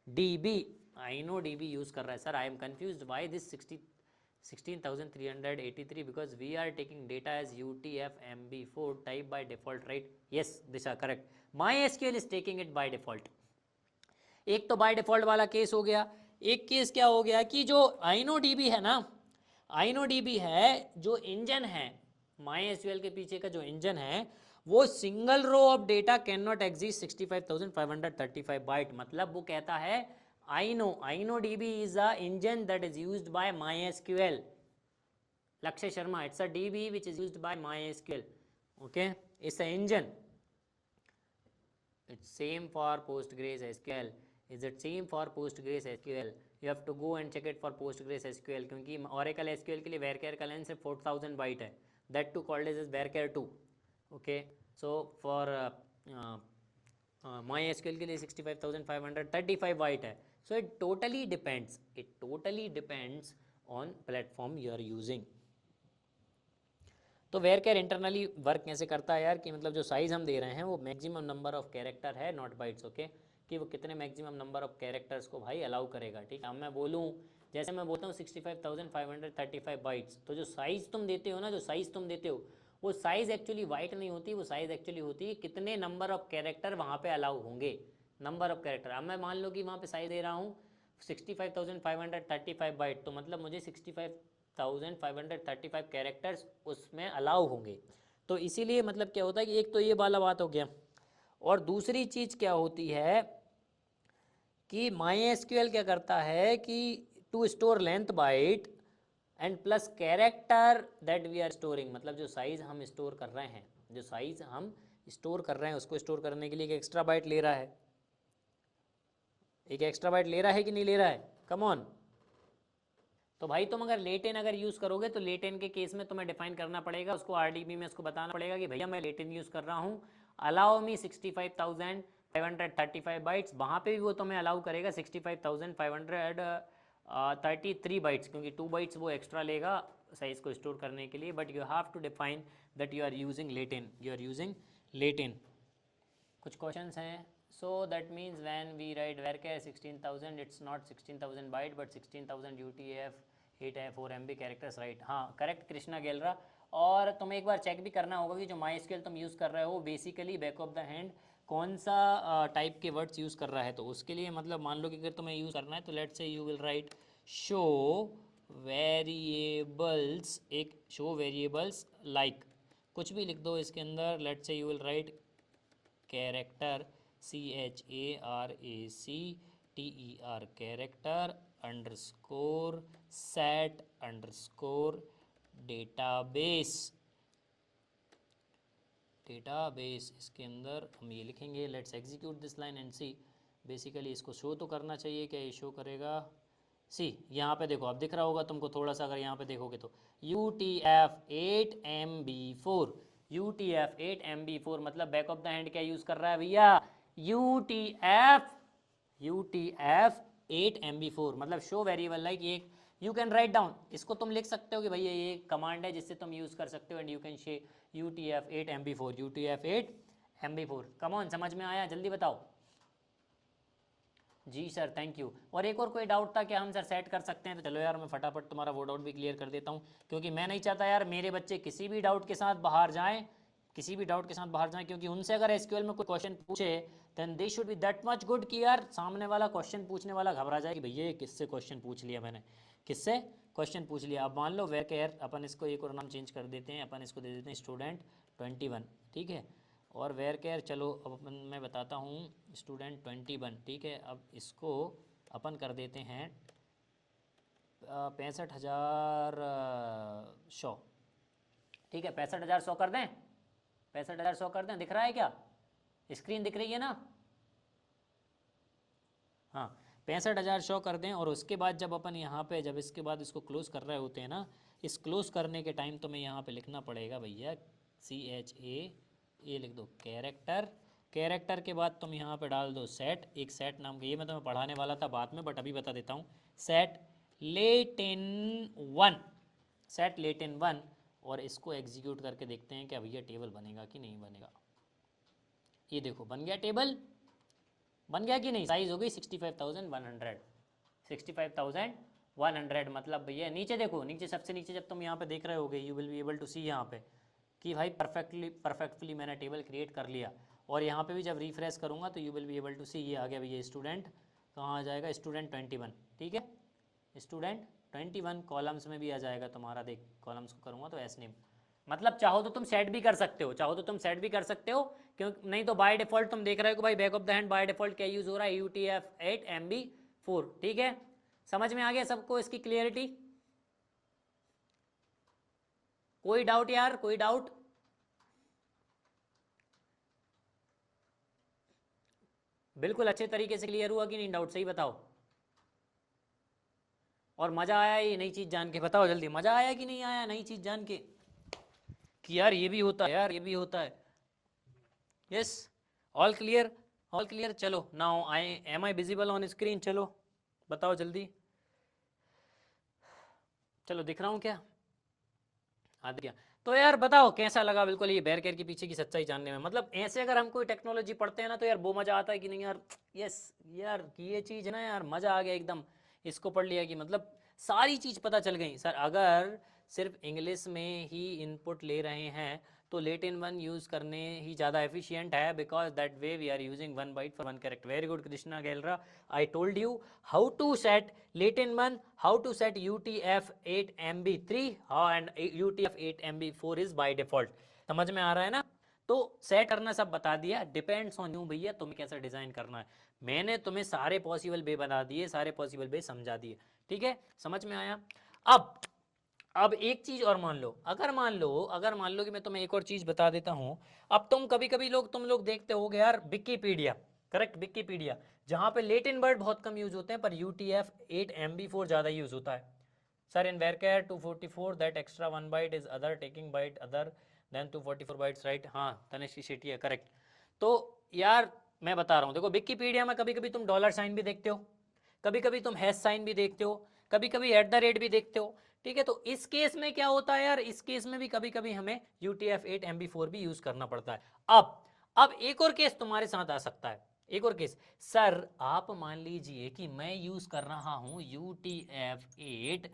DB, InnoDB use कर रहा है। Sir I am confuse why this 16,383 because we are taking data as UTF-MB4 type by default, right? Yes, these are correct. MySQL is taking it by default. एक तो by default वाला case हो गया। एक case क्या हो गया कि जो InnoDB है ना, InnoDB है जो इंजन है, MySQL के पीछे का जो इंजन है, वो single row of data can not exist 65,535 byte. मतलब वो कहता है InnoDB is a engine that is used by MySQL. Lakshay Sharma, it's a DB which is used by MySQL. Okay, it's an engine. It's same for PostgreSQL. Is it same for PostgreSQL? You have to go and check it for PostgreSQL, क्योंकि Oracle SQL के लिए varchar का length सिर्फ 4000 bite है, that too called as varchar 2. Okay, so for MySQL के लिए 65,535 bite है. So it totally depends on platform you are using. तो वेरकेयर इंटरनली वर्क कैसे करता है यार, कि मतलब जो साइज़ हम दे रहे हैं वो मैक्सिमम नंबर ऑफ कैरेक्टर है, नॉट बाइट्स। ओके, कि वो कितने मैक्सिमम नंबर ऑफ कैरेक्टर्स को भाई अलाउ करेगा। ठीक है, अब मैं बोलूँ, जैसे मैं बोलता हूँ 65,535 बाइट्स, तो जो साइज़ तुम देते हो ना, जो साइज़ तुम देते हो, वो साइज़ एक्चुअली वाइट नहीं होती, वो साइज़ एक्चुअली होती है कितने नंबर ऑफ कैरेक्टर वहाँ पे अलाउ होंगे, नंबर ऑफ कैरेक्टर। अब मैं मान लो कि वहाँ पे साइज़ दे रहा हूँ 65,535 बाइट, तो मतलब मुझे 65,535 कैरेक्टर्स उसमें अलाउ होंगे। तो इसीलिए मतलब क्या होता है कि एक तो ये वाला बात हो गया, और दूसरी चीज़ क्या होती है कि MySQL क्या करता है कि to store length byte and plus character that we are storing, मतलब जो साइज़ हम स्टोर कर रहे हैं, जो साइज़ हम स्टोर कर रहे हैं उसको स्टोर करने के लिए एक एक्स्ट्रा बाइट ले रहा है, एक एक्स्ट्रा बाइट ले रहा है कि नहीं ले रहा है, कम ऑन। तो भाई तुम अगर लेटेन अगर यूज़ करोगे तो लेटेन के केस में तुम्हें डिफाइन करना पड़ेगा, उसको RDB में उसको बताना पड़ेगा कि भैया मैं लेटेन यूज़ कर रहा हूँ, अलाउ मी 65,535 बाइट्स। वहाँ पे भी वो तुम्हें अलाउ करेगा 65,533 बाइट्स, क्योंकि 2 बाइट्स वो एक्स्ट्रा लेगा साइज़ को स्टोर करने के लिए। But you have to define that you are using Latin, you are using Latin. कुछ क्वेश्चंस हैं। So that means when we write varchar 16,000 it's not 16,000 byte but 16,000 UTF-8 MB characters, right. हाँ correct Krishna Gelra. और तुम्हें एक बार check भी करना होगा कि जो MySQL तुम यूज़ कर रहे हो basically back of the hand कौन सा टाइप के वर्ड्स यूज़ कर रहा है। तो उसके लिए मतलब मान लो कि अगर तुम्हें यूज़ करना है तो let's say you will write show variables, एक शो वेरिएबल्स लाइक कुछ भी लिख दो इसके अंदर, let's say you will write character CHARACTER character underscore set underscore database, database इसके अंदर हम ये लिखेंगे। Let's execute this line and see. Basically इसको शो तो करना चाहिए, क्या ये शो करेगा? सी यहाँ पे देखो, अब दिख रहा होगा तुमको थोड़ा सा, अगर यहाँ पे देखोगे तो UTF-8 MB4, UTF-8 MB4 मतलब बैक ऑफ द हैंड क्या यूज़ कर रहा है भैया? UTF-8 MB4 मतलब शो वेरिएबल लाइक एक यू कैन राइट डाउन, इसको तुम लिख सकते हो कि भैया ये कमांड है जिससे तुम यूज़ कर सकते हो, एंड यू कैन शे UTF-8 MB4, UTF-8 MB4। Come on, समझ में आया? जल्दी बताओ। जी सर थैंक यू। और एक और कोई डाउट था क्या हम सर सेट कर सकते हैं? तो चलो यार मैं फटाफट तुम्हारा वो डाउट भी क्लियर कर देता हूँ, क्योंकि मैं नहीं चाहता यार मेरे बच्चे किसी भी डाउट के साथ बाहर जाएं, किसी भी डाउट के साथ बाहर जाएं, क्योंकि उनसे अगर SQL में कोई क्वेश्चन पूछे then they should be that much good कि यार सामने वाला क्वेश्चन पूछने वाला घबरा जाए कि भैया ये किससे क्वेश्चन पूछ लिया मैंने, किससे क्वेश्चन पूछ लिया। अब मान लो वेरकेयर, अपन इसको एक और नाम चेंज कर देते हैं, अपन इसको दे देते हैं स्टूडेंट 21, ठीक है। और वेयर केयर, चलो अब मैं बताता हूँ स्टूडेंट 21, ठीक है। अब इसको अपन कर देते हैं 65,100, ठीक है। 65,100 कर दें, 65,100 कर दें। दिख रहा है क्या, स्क्रीन दिख रही है ना? हाँ, 65,100 कर दें। और उसके बाद जब अपन यहाँ पे, जब इसके बाद इसको क्लोज कर रहे होते हैं ना, इस क्लोज करने के टाइम तो मैं यहाँ पे लिखना पड़ेगा भैया CHA लिख दो कैरेक्टर। कैरेक्टर के बाद तुम यहाँ पे डाल दो सेट, एक सेट नाम का, ये मैं तुम्हें पढ़ाने वाला था बाद में बट अभी बता देता हूँ। Set Latin 1, set Latin 1। और इसको एग्जीक्यूट करके देखते हैं क्या भैया टेबल बनेगा कि नहीं बनेगा। ये देखो बन गया टेबल, बन गया कि नहीं। साइज हो गई 65,100, 65,100। मतलब भैया नीचे देखो, नीचे सबसे नीचे जब तुम यहाँ पे देख रहे होगे, you will be able to see यहाँ पे कि भाई परफेक्टली मैंने टेबल क्रिएट कर लिया। और यहाँ पे भी जब रिफ्रेश करूँगा तो you will be able to see, ये आ गया भैया स्टूडेंट। कहाँ आ जाएगा, स्टूडेंट 21, ठीक है। स्टूडेंट 21 कॉलम्स में भी आ जाएगा तुम्हारा। देख कॉलम्स को करूँगा तो एस नेम, मतलब चाहो तो तुम सेट भी कर सकते हो, चाहो तो तुम सेट भी कर सकते हो, क्यों नहीं तो बाय डिफॉल्ट तुम देख रहे हो कि भाई back of the hand by default क्या यूज हो रहा है, UTF-8 MB4, ठीक है। समझ में आ गया सबको इसकी क्लियरिटी? कोई डाउट यार, कोई डाउट? बिल्कुल अच्छे तरीके से क्लियर हुआ कि नहीं, डाउट सही बताओ। और मजा आया ये नई चीज जान के, बताओ जल्दी, मजा आया कि नहीं आया नई चीज जान के कि यार ये भी होता है, यार ये भी होता है। Yes, all clear, all clear. चलो now am I visible on screen, चलो बताओ जल्दी। चलो दिख रहा हूँ क्या, हाँ दिख गया। तो यार बताओ कैसा लगा बिल्कुल ये बेयर केयर के पीछे की सच्चाई जानने में। मतलब ऐसे अगर हम कोई टेक्नोलॉजी पढ़ते हैं ना तो यार वो मजा आता है कि नहीं यार। यस यार कि ये चीज़ है ना यार, मजा आ गया एकदम। इसको पढ़ लिया कि मतलब सारी चीज़ पता चल गई। सर अगर सिर्फ इंग्लिश में ही इनपुट ले रहे हैं तो लेटिन 1 यूज़ करने ही ज़्यादा एफिशिएंट है, because that way we are using 1 byte for 1 character. Very good Krishna Gelra, I told you how to set Latin 1, how to set UTF-8 MB3 and UTF-8 MB4 is by default. समझ में आ रहा है ना? तो सेट करना सब बता दिया, डिपेंड्स ऑन यू भैया तुम्हें कैसा डिजाइन करना है। मैंने तुम्हें सारे पॉसिबल वे बता दिए, सारे पॉसिबल वे समझा दिए, ठीक है। समझ में आया? अब एक चीज और मान लो, अगर मान लो कि मैं तुम्हें एक और चीज बता देता हूं। अब तुम लोग देखते होगे यार विकिपीडिया, करेक्ट, विकिपीडिया, जहां पे लेटिन वर्ड बहुत कम यूज होते हैं पर UTF-8 MB4 ज्यादा यूज होता है। Sir in varchar 244 that extra 1 byte is other taking byte other than 244 bytes, right. हाँ तनिष्क शेट्टी, करेक्ट। तो यार मैं बता रहा हूँ, देखो विकिपीडिया में कभी कभी तुम डॉलर साइन भी देखते हो, कभी कभी तुम हैश साइन भी देखते हो, कभी कभी @ भी देखते हो, ठीक है। तो इस केस में क्या होता है यार, इस केस में भी कभी कभी हमें UTF-8 MB4 भी यूज करना पड़ता है। अब एक और केस तुम्हारे साथ आ सकता है, एक और केस। सर आप मान लीजिए कि मैं यूज कर रहा हूं UTF-8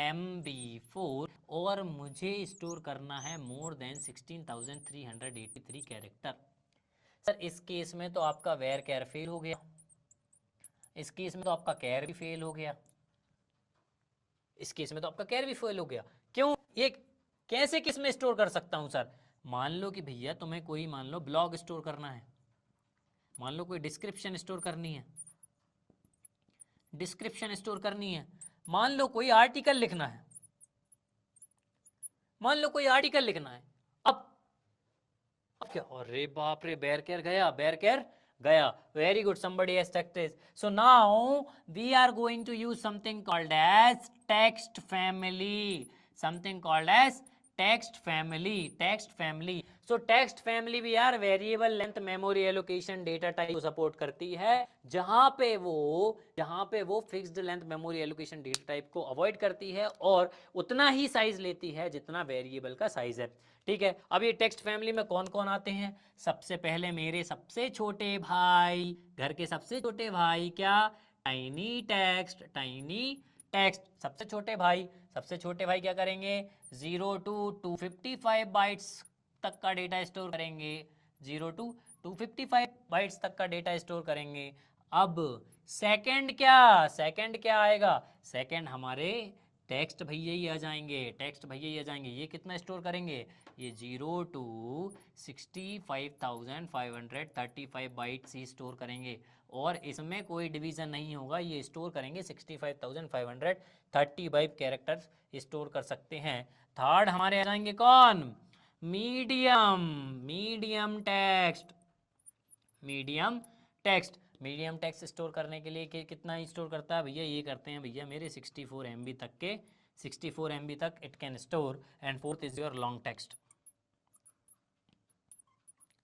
MB4 और मुझे स्टोर करना है मोर देन 16,383 कैरेक्टर। सर इस केस में तो आपका वेर कैर फेल हो गया, इस केस में तो आपका कैर भी फेल हो गया, इस केस में तो आपका कैर भी फेल हो गया। क्यों? ये कैसे किस में स्टोर कर सकता हूं सर? मान लो कि भैया तुम्हें कोई, मान लो ब्लॉग स्टोर करना है, मान लो कोई डिस्क्रिप्शन स्टोर करनी है, डिस्क्रिप्शन स्टोर करनी है, मान लो कोई आर्टिकल लिखना है, मान लो कोई आर्टिकल लिखना है। अब क्या, अरे बाप रे, बेयर केयर गया, बेयर केयर गया। Very good, somebody has checked this. So now we are going to use something called as text family, something called as text family, text family. So text family भी यार variable length memory allocation data type को support करती है, जहां पे वो fixed length memory allocation data type को avoid करती है और उतना ही साइज लेती है जितना वेरिएबल का साइज है, ठीक है। अब ये टेक्स्ट फैमिली में कौन कौन आते हैं? सबसे पहले मेरे सबसे छोटे भाई, घर के सबसे छोटे भाई, क्या? टाइनी टेक्स्ट, टाइनी टेक्स्ट, सबसे छोटे भाई। सबसे छोटे भाई क्या करेंगे? 0 to 255 बाइट्स तक का डेटा स्टोर करेंगे, 0 to 255 बाइट्स तक का डेटा स्टोर करेंगे। अब सेकंड क्या आएगा? सेकंड हमारे टेक्स्ट भैया ही आ जाएंगे, टेक्स्ट भैया ही आ जाएंगे। ये कितना स्टोर करेंगे, ये 0 to 65,535 बाइट्स ही स्टोर करेंगे, और इसमें कोई डिवीज़न नहीं होगा, ये स्टोर करेंगे 65,535 कैरेक्टर्स स्टोर कर सकते हैं। थर्ड हमारे आ जाएंगे कौन, medium, medium text, medium text. Medium text store करने के लिए कितना स्टोर करता है भैया, ये करते हैं भैया मेरे 64 MB तक के, 64 MB तक it can store. And fourth is your long text,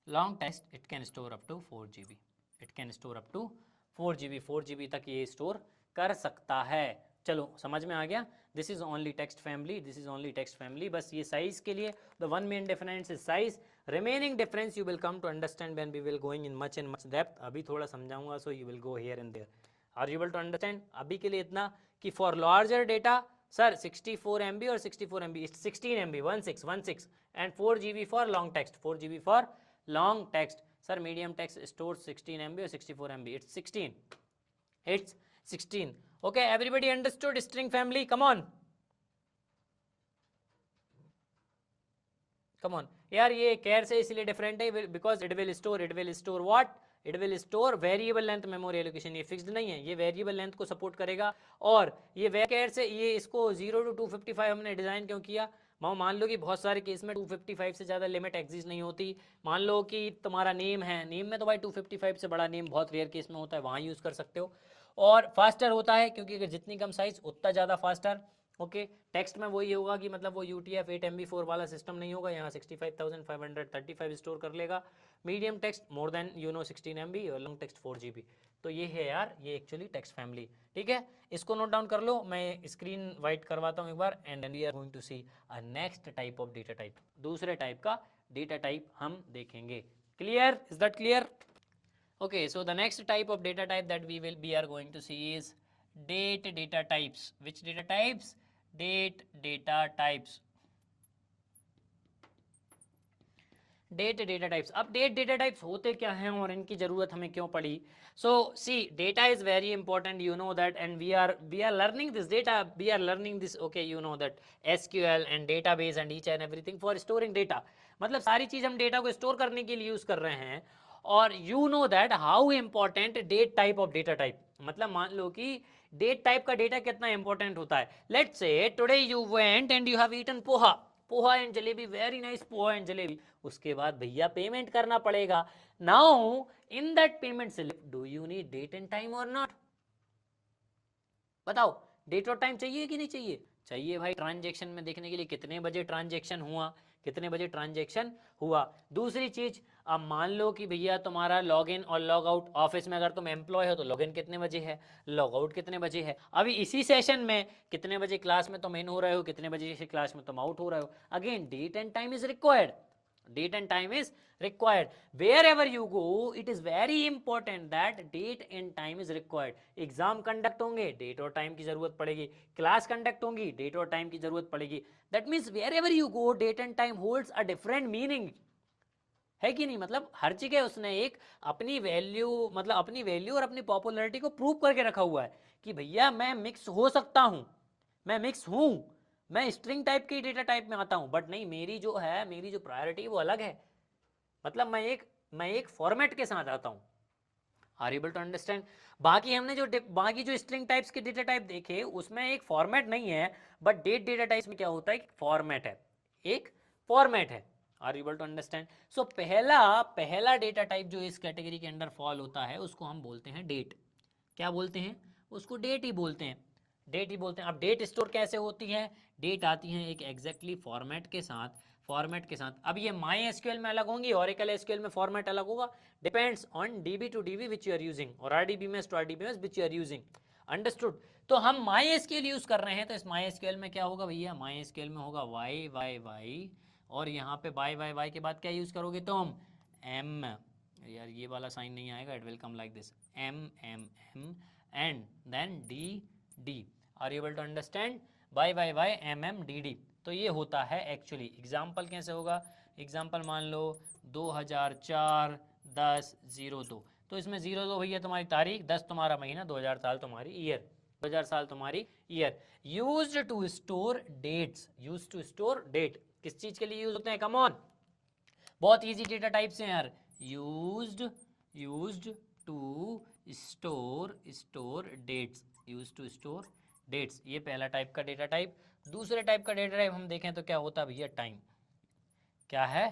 long text it can store up to 4 GB, it can store up to 4 GB, 4 GB तक ये स्टोर कर सकता है। चलो समझ में आ गया, this is only text family, this is only text family. बस ये साइज के लिए the one main difference is size, remaining difference you will come to understand when we will going in much depth. अभी थोड़ा समझाऊंगा, so you will go here and there. Are you able to understand? अभी के लिए इतना कि for larger data sir 64 MB और 64 MB, 16 MB 16 and 4 GB for long text, 4 GB for long text. Sir medium text store 16 MB और 64 MB, it's 16, it's 16। Okay, everybody understood string family? Come on, come on यार, ये care से इसलिए different है because it will store what, it will store variable length memory allocation. ये fixed नहीं है, ये वेरिएबल लेंथ को सपोर्ट करेगा। और ये केयर से ये इसको 0 to 255 हमने डिजाइन क्यों किया, मान लो कि बहुत सारे केस में 255 से ज़्यादा लिमिट एग्जिस्ट नहीं होती। मान लो कि तुम्हारा नेम है, नेम में तो भाई 255 से बड़ा नेम बहुत रेयर केस में होता है, वहाँ यूज़ कर सकते हो। और फास्टर होता है क्योंकि अगर जितनी कम साइज उतना ज़्यादा फास्टर। ओके, टेक्स्ट में वही होगा कि मतलब वो UTF-8 MB4 वाला सिस्टम नहीं होगा, यहाँ 65,535 स्टोर कर लेगा। Medium text more than 16 MB और लॉन्ग टेक्स्ट 4 GB। तो ये है यार, ये एक्चुअली टेक्स्ट फैमिली। ठीक है, इसको नोट डाउन कर लो, मैं स्क्रीन वाइट करवाता हूँ एक बार। And we are going to see a next type of data type, दूसरे टाइप का डेटा टाइप हम देखेंगे। Clear, is that clear? Okay, so the next type of data type that we are going to see is date data types. Which data types? Date data types. Date data types. अब date data types होते क्या हैं और इनकी जरूरत हमें क्यों पड़ी? So see, data is very important, you know that, and we are learning this data. We are learning this. Okay, you know that SQL and database and each and everything for storing data. मतलब सारी चीज हम data को store करने के लिए use कर रहे हैं। और you know that how important date type of data type, मतलब मान लो कि डेट टाइप का डेटा कितना इंपॉर्टेंट होता है। Let's say today you went and you have eaten poha, poha and jalebi, very nice poha and jalebi. उसके बाद भैया पेमेंट करना पड़ेगा। Now in that payment slip do you need date and time और नॉट? बताओ, डेट और टाइम चाहिए कि नहीं चाहिए? चाहिए भाई, ट्रांजेक्शन में देखने के लिए कितने बजे ट्रांजेक्शन हुआ, कितने बजे ट्रांजेक्शन हुआ। दूसरी चीज, अब मान लो कि भैया तुम्हारा लॉग इन और लॉग आउट, ऑफिस में अगर तुम एम्प्लॉय हो तो लॉग इन कितने बजे है, लॉग आउट कितने बजे है। अभी इसी सेशन में कितने बजे क्लास में तुम इन हो रहे हो, कितने बजे से क्लास में तुम आउट हो रहे हो। Again date and time is required, date and time is required. Wherever you go, it is very important that date and time is required. Exam conduct होंगे, डेट और टाइम की जरूरत पड़ेगी। क्लास कंडक्ट होंगी, date और time की जरूरत पड़ेगी। That means wherever you go, date and time holds a different meaning, है कि नहीं? मतलब हर जगह उसने एक अपनी वैल्यू, मतलब अपनी वैल्यू और अपनी पॉपुलैरिटी को प्रूव करके रखा हुआ है कि भैया मैं मिक्स हो सकता हूं, मैं मिक्स हूं, मैं स्ट्रिंग टाइप के डेटा टाइप में आता हूं, बट नहीं, मेरी जो है, मेरी जो प्रायोरिटी वो अलग है। मतलब मैं एक फॉर्मेट के साथ आता हूं। Are able to understand? बाकी जो स्ट्रिंग टाइप्स के डेटा टाइप देखे उसमें एक फॉर्मेट नहीं है, बट डेटा टाइप्स में क्या होता है, फॉर्मेट है, एक फॉर्मेट है। Are able to understand? So पहला डेटा टाइप जो इस कैटेगरी के अंडर फॉल होता है उसको हम बोलते हैं डेट। क्या बोलते हैं उसको? डेट ही बोलते हैं, डेट ही बोलते हैं। अब डेट स्टोर कैसे होती है? डेट आती है एक एग्जैक्टली फॉर्मेट के साथ, फॉर्मेट के साथ। अब ये माई एसक्यूएल में अलग होंगी, ओरेकल एसक्यूएल में फॉर्मेट अलग होगा, depends on DB to DB which you are using, और RDBMS to RDBMS which you are using. Understood? तो हम माई एसक्यूएल यूज कर रहे हैं, तो इस माई एसक्यूएल में क्या होगा भैया? माई एसक्यूएल में होगा वाई वाई वाई, और यहाँ पे बाय वाई वाई के बाद क्या यूज करोगे तुम? एम, यार ये वाला साइन नहीं आएगा, it will come like this, M M M and then D D. Are you able to understand? By by by M M D D. तो ये होता है एक्चुअली। एग्जाम्पल कैसे होगा? एग्जाम्पल मान लो 2004-10-02, तो इसमें 02 भैया तुम्हारी तारीख, 10 तुम्हारा महीना, 2000 साल तुम्हारी ईयर। 2000 साल तुम्हारी year. Used to store dates, used to store date किस चीज के लिए यूज होते हैं? कम ऑन, बहुत इजी डेटा टाइप्स हैं यार। Used to store dates, used to store dates, ये पहला टाइप का डेटा टाइप। दूसरे टाइप का डेटा टाइप हम देखें तो क्या होता है भैया? टाइम। क्या है?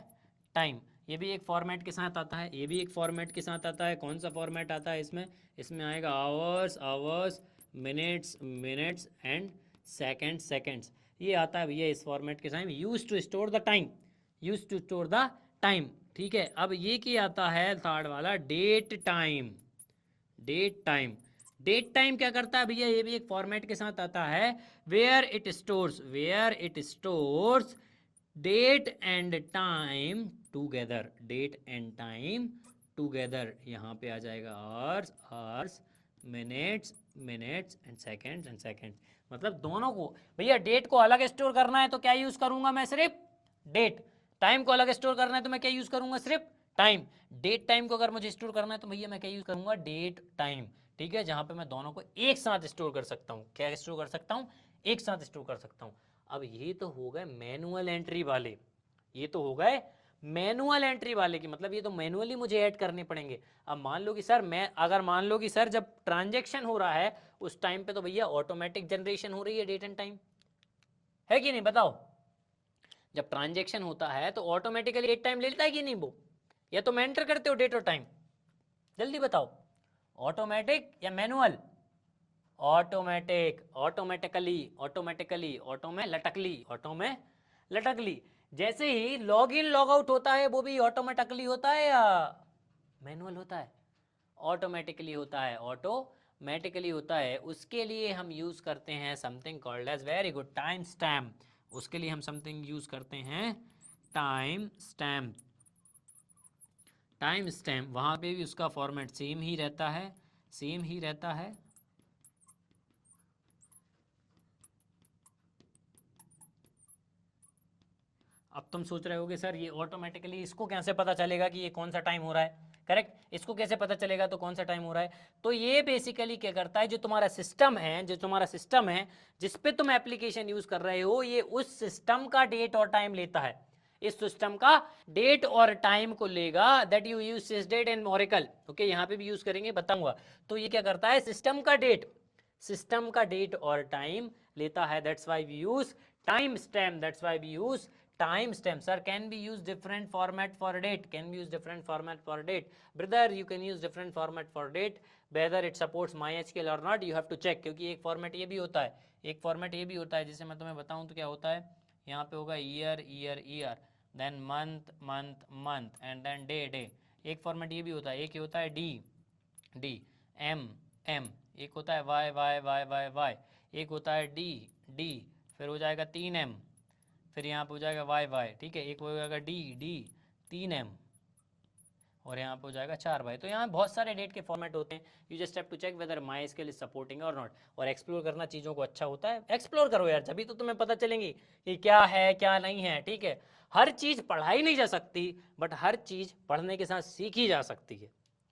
टाइम। ये भी एक फॉर्मेट के साथ आता है, ये भी एक फॉर्मेट के साथ आता है। कौन सा फॉर्मेट आता है इसमें? इसमें आएगा hours, hours, minutes, minutes and seconds, seconds, ये आता है भैया इस फॉर्मेट के साथ। Use to store the time, use to store the time, ठीक है। अब ये क्या आता है थर्ड वाला? Date time. Date time, date time क्या करता है भैया? ये भी एक फॉर्मेट के साथ आता है। Where it stores, where it stores date and time together, date and time together. यहाँ पे आ जाएगा hours, hours, minutes, minutes and seconds and seconds. मतलब दोनों को भैया, डेट को अलग स्टोर करना है तो क्या यूज करूंगा मैं? सिर्फ डेट। टाइम को अलग स्टोर करना है तो मैं क्या यूज करूंगा? सिर्फ टाइम। डेट टाइम को अगर मुझे स्टोर करना है तो भैया मैं क्या यूज करूंगा? डेट टाइम, ठीक है। जहां पे मैं दोनों को एक साथ स्टोर कर सकता हूँ। क्या स्टोर कर सकता हूँ? एक साथ स्टोर कर सकता हूँ। अब ये तो हो गए मैनुअल एंट्री वाले, ये तो हो गए मैनुअल एंट्री वाले की, मतलब ये तो मैनुअली मुझे ऐड करने पड़ेंगे। अब मान लो कि सर मैं, अगर मान लो कि सर जब ट्रांजैक्शन हो रहा है उस टाइम पे तो भैया ऑटोमेटिक जनरेशन हो रही है डेट एंड टाइम, है कि नहीं? बताओ, जब ट्रांजैक्शन होता है तो ऑटोमेटिकली डेट टाइम ले लेता है कि नहीं वो? या तो मैं एंटर करते हो डेट और टाइम? जल्दी बताओ, ऑटोमेटिक या manual? Automatic, automatically, automatically, auto में लटकली, ऑटो में लटकली। जैसे ही लॉग इन लॉग आउट होता है वो भी ऑटोमेटिकली होता है या मैनुअल होता है? ऑटोमेटिकली होता है, ऑटोमेटिकली होता है। उसके लिए हम यूज करते हैं something called as, very good, time stamp. उसके लिए हम समथिंग यूज करते हैं टाइम स्टैम्प। टाइम स्टैम्प, वहां पे भी उसका फॉर्मेट सेम ही रहता है, सेम ही रहता है। अब तुम सोच रहे होगे सर ये ऑटोमेटिकली इसको कैसे पता चलेगा कि ये कौन सा टाइम हो रहा है? करेक्ट, इसको कैसे पता चलेगा तो कौन सा टाइम हो रहा है? तो ये बेसिकली क्या करता है, जो तुम्हारा सिस्टम है, जो तुम्हारा सिस्टम है जिस पे तुम एप्लीकेशन यूज कर रहे हो, ये उस सिस्टम का डेट और टाइम लेता है। इस सिस्टम का डेट और टाइम को लेगा, that you use sysdate and Oracle. Okay, यहाँ पे भी यूज करेंगे, बताऊंगा। तो ये क्या करता है, सिस्टम का डेट, सिस्टम का डेट और टाइम लेता है। That's why we use time stamp, that's why we use time stamp. Sir, can be use different format for date, can be use different format for date. Brother, you can use different format for date, whether it supports MySQL or not you have to check, क्योंकि एक format ये भी होता है, एक format ये भी होता है जिसे मैं तुम्हें बताऊं तो क्या होता है। यहाँ पे होगा year, year, year, then month, month, month and then day, day. एक फॉर्मेट ये भी होता है, एक होता है डी, डी, एम, एम, एक होता है Y, Y, Y, Y, Y, एक होता है डी, डी, फिर हो जाएगा 3M, फिर यहाँ पे हो जाएगा वाई, वाई, ठीक है, एक हो जाएगा डी, डी, 3M, और यहाँ पे हो जाएगा 4 वाई। तो यहाँ बहुत सारे डेट के फॉर्मेट होते हैं। You just have to check whether MySQL is supporting और नॉट। और एक्सप्लोर करना चीज़ों को अच्छा होता है, एक्सप्लोर करो यार, तभी तो तुम्हें पता चलेंगी कि क्या है क्या नहीं है, ठीक है। हर चीज़ पढ़ाई नहीं जा सकती, बट हर चीज़ पढ़ने के साथ सीखी जा सकती है।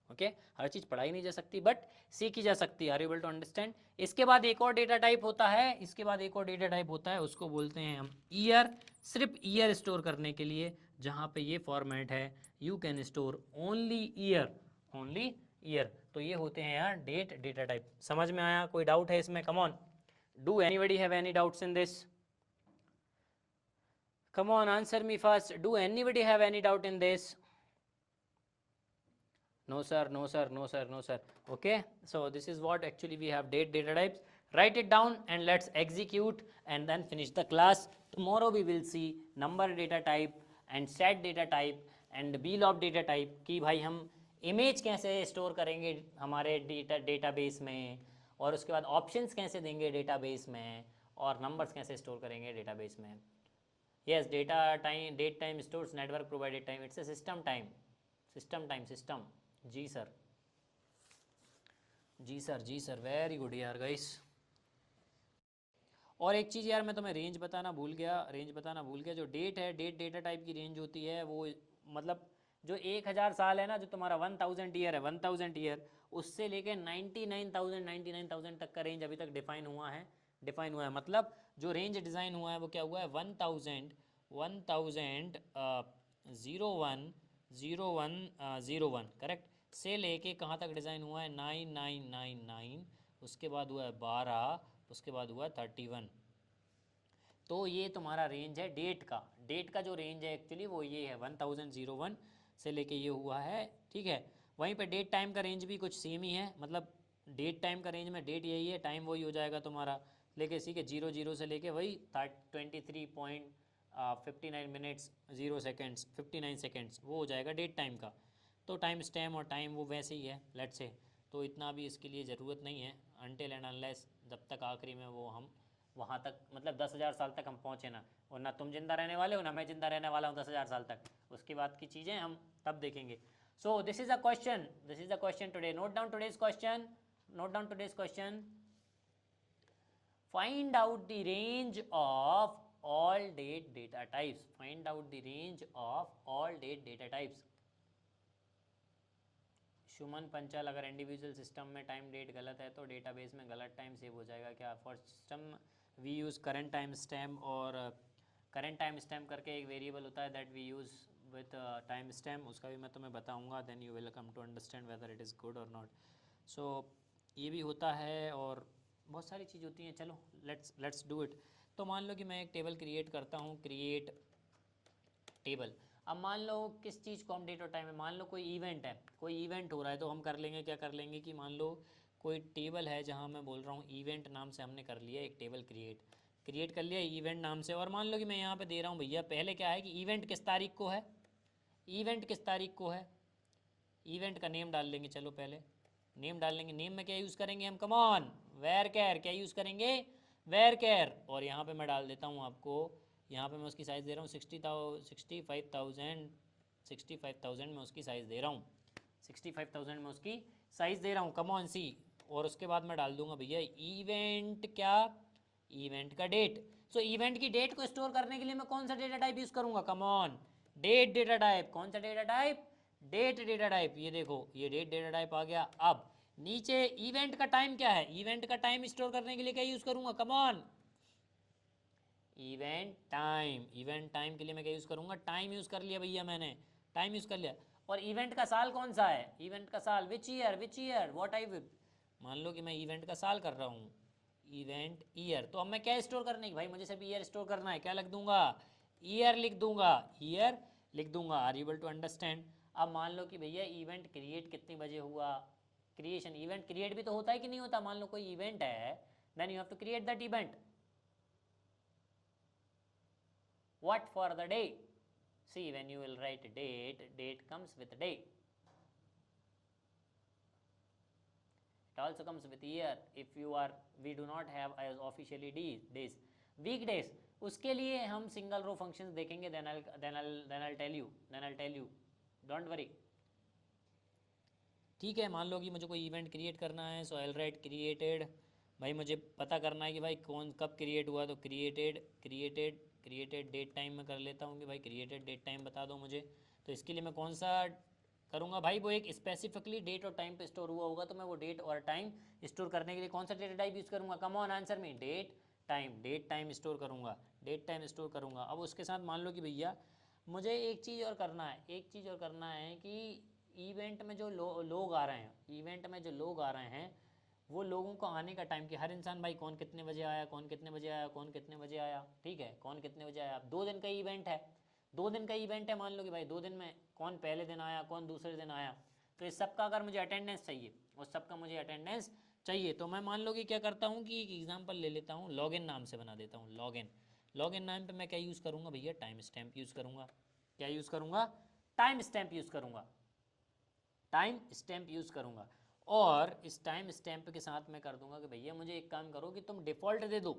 ओके, हर चीज़ पढ़ाई नहीं जा सकती बट सीखी जा सकती है। Are you able to understand? इसके बाद एक और डेटा टाइप होता है, इसके बाद एक और डेटा टाइप होता है, उसको बोलते हैं हम ईयर। सिर्फ ईयर स्टोर करने के लिए, जहाँ पे ये फॉर्मेट है, you can store only year, only year. तो ये होते हैं यार डेट डेटा टाइप। समझ में आया? कोई डाउट है इसमें? Come on, do anybody have any doubts in this? Come on, answer me first. Do anybody have any doubt in this? No sir, no sir, no sir, no sir. Okay, so this is what actually we have data types. Write it down and let's execute and then finish the class. Tomorrow we will see number data type and set data type and below data type कि भाई हम image कैसे store करेंगे हमारे database में, और उसके बाद ऑप्शंस कैसे देंगे डेटाबेस में, और नंबर्स कैसे स्टोर करेंगे डेटाबेस में। Yes, data time, date time stores network provided time. It's a system time, system time, system. Ji sir, ji sir, ji sir, very good यार गाइस। और एक चीज़ यार मैं तुम्हें रेंज बताना भूल गया, रेंज बताना भूल गया। जो डेट है, डेट डेटा टाइप की रेंज होती है वो, मतलब जो 1000 साल है ना, जो तुम्हारा 1000 ईयर है, 1000 ईयर, उससे लेके 99,000 तक का रेंज अभी तक डिफाइन हुआ है, मतलब जो रेंज डिज़ाइन हुआ है वो क्या हुआ है, 1001 करेक्ट, से लेके कहाँ तक डिज़ाइन हुआ है, 9999, उसके बाद हुआ है 12, उसके बाद हुआ है 31। तो ये तुम्हारा रेंज है डेट का जो रेंज है एक्चुअली वो ये है 1001 से लेके ये हुआ है, ठीक है। वहीं पे डेट टाइम का रेंज भी कुछ सेम ही है, मतलब डेट टाइम का रेंज में डेट यही है, टाइम वही हो जाएगा तुम्हारा, लेके इसी के 00 से लेके वही 23.59 मिनट्स 0 सेकेंड्स 59 सेकेंड्स वो हो जाएगा डेट टाइम का। तो टाइम स्टैम्प और टाइम वो वैसे ही है लेट्स से, तो इतना भी इसके लिए ज़रूरत नहीं है अनटिल एंड अनलेस, जब तक आखिरी में वो हम वहाँ तक मतलब 10,000 साल तक हम पहुँचे ना, और ना तुम जिंदा रहने वाले हो ना मैं जिंदा रहने वाला हूँ 10,000 साल तक, उसके बाद की चीज़ें हम तब देखेंगे। So this is a question today, note down today's question, find out the range of all date data types, सुमन पंचाल, अगर इंडिविजुअल सिस्टम में टाइम डेट गलत है तो डेटाबेस में गलत टाइम सेव हो जाएगा क्या? For system we use current time stamp, और करंट टाइम स्टैम्प करके एक वेरिएबल होता है that we use with time stamp, उसका भी मैं तुम्हें बताऊंगा, then you will come to understand whether it is good और नॉट। सो ये भी होता है और बहुत सारी चीज़ होती हैं। चलो लेट्स डू इट। तो मान लो कि मैं एक टेबल क्रिएट करता हूँ, क्रिएट टेबल। अब मान लो किस चीज़ को हम डेट और टाइम में, मान लो कोई इवेंट है, कोई इवेंट हो रहा है, तो हम कर लेंगे क्या कर लेंगे कि मान लो कोई टेबल है जहाँ मैं बोल रहा हूँ इवेंट नाम से हमने कर लिया एक टेबल क्रिएट कर लिया इवेंट नाम से, और मान लो कि मैं यहाँ पे दे रहा हूँ भैया पहले क्या है कि इवेंट किस तारीख को है, इवेंट का नेम डाल लेंगे। चलो पहले नेम डाल लेंगे, नेम में क्या यूज़ करेंगे हम, कम ऑन वेर कैर, क्या यूज़ करेंगे वेर कैर, और यहाँ पे मैं डाल देता हूँ आपको, यहाँ पे मैं उसकी साइज़ दे रहा हूँ 65,000 में उसकी साइज़ दे रहा हूँ, 65,000 में उसकी साइज़ दे रहा हूँ, कम ऑन सी। और उसके बाद मैं डाल दूंगा भैया इवेंट क्या, इवेंट का डेट। सो इवेंट की डेट को स्टोर करने के लिए मैं कौन सा डेटा टाइप यूज़ करूँगा, come on date data type. कौन सा data type, date data type. ये देखो ये डेट डेटा टाइप आ गया। अब नीचे इवेंट का टाइम क्या है, इवेंट का टाइम स्टोर करने के लिए क्या यूज़ करूँगा, come on event time. Event time के लिए मैं क्या यूज़ करूँगा, टाइम यूज़ कर लिया भैया मैंने, टाइम यूज़ कर लिया। और इवेंट का साल कौन सा है, इवेंट का साल which year what I will, मान लो कि मैं इवेंट का साल कर रहा हूँ, इवेंट ईयर। तो अब मैं क्या स्टोर करने की, भाई मुझे सिर्फ ईयर स्टोर करना है, क्या लिख दूंगा, ईयर लिख दूंगा। Are able to understand. अब मान लो कि भैया इवेंट क्रिएट कितने बजे हुआ, क्रिएशन, इवेंट क्रिएट भी तो होता है कि नहीं होता, मान लो कोई इवेंट है, then you have to create that event. What for the day? See, when you will write date comes with day. It also comes with year. If you are, we do not have as officially days. Weekdays, उसके लिए हम single row functions देखेंगे, then I'll tell you. Don't worry. ठीक है, मान लो कि मुझे कोई इवेंट क्रिएट करना है, सो आई राइट क्रिएटेड। भाई मुझे पता करना है कि भाई कौन कब क्रिएट हुआ, तो क्रिएटेड डेट टाइम में कर लेता हूँ कि भाई क्रिएटेड डेट टाइम बता दो मुझे। तो इसके लिए मैं कौन सा करूँगा भाई, वो एक स्पेसिफिकली डेट और टाइम पे स्टोर हुआ होगा, तो मैं वो डेट और टाइम स्टोर करने के लिए कौन सा डेटा टाइप यूज़ करूँगा, कम ऑन आंसर में, डेट टाइम स्टोर करूँगा। अब उसके साथ मान लो कि भैया मुझे एक चीज़ और करना है कि इवेंट में जो लोग आ रहे हैं, वो लोगों को आने का टाइम, कि हर इंसान भाई कौन कितने बजे आया, ठीक है, कौन कितने बजे आया। 2 दिन का इवेंट है, मान लो कि भाई 2 दिन में कौन पहले दिन आया, कौन दूसरे दिन आया, तो इस सबका अगर मुझे अटेंडेंस चाहिए, तो मैं मान लो कि क्या करता हूँ कि एक एग्जांपल ले लेता हूँ, लॉगिन नाम से बना देता हूँ, लॉगिन नाम पे मैं क्या यूज़ करूँगा भैया, टाइम स्टैम्प यूज़ करूँगा। टाइम स्टैम्प यूज़ करूँगा। और इस टाइम स्टैम्प के साथ मैं कर दूंगा कि भैया मुझे एक काम करो कि तुम डिफ़ॉल्ट दे दो,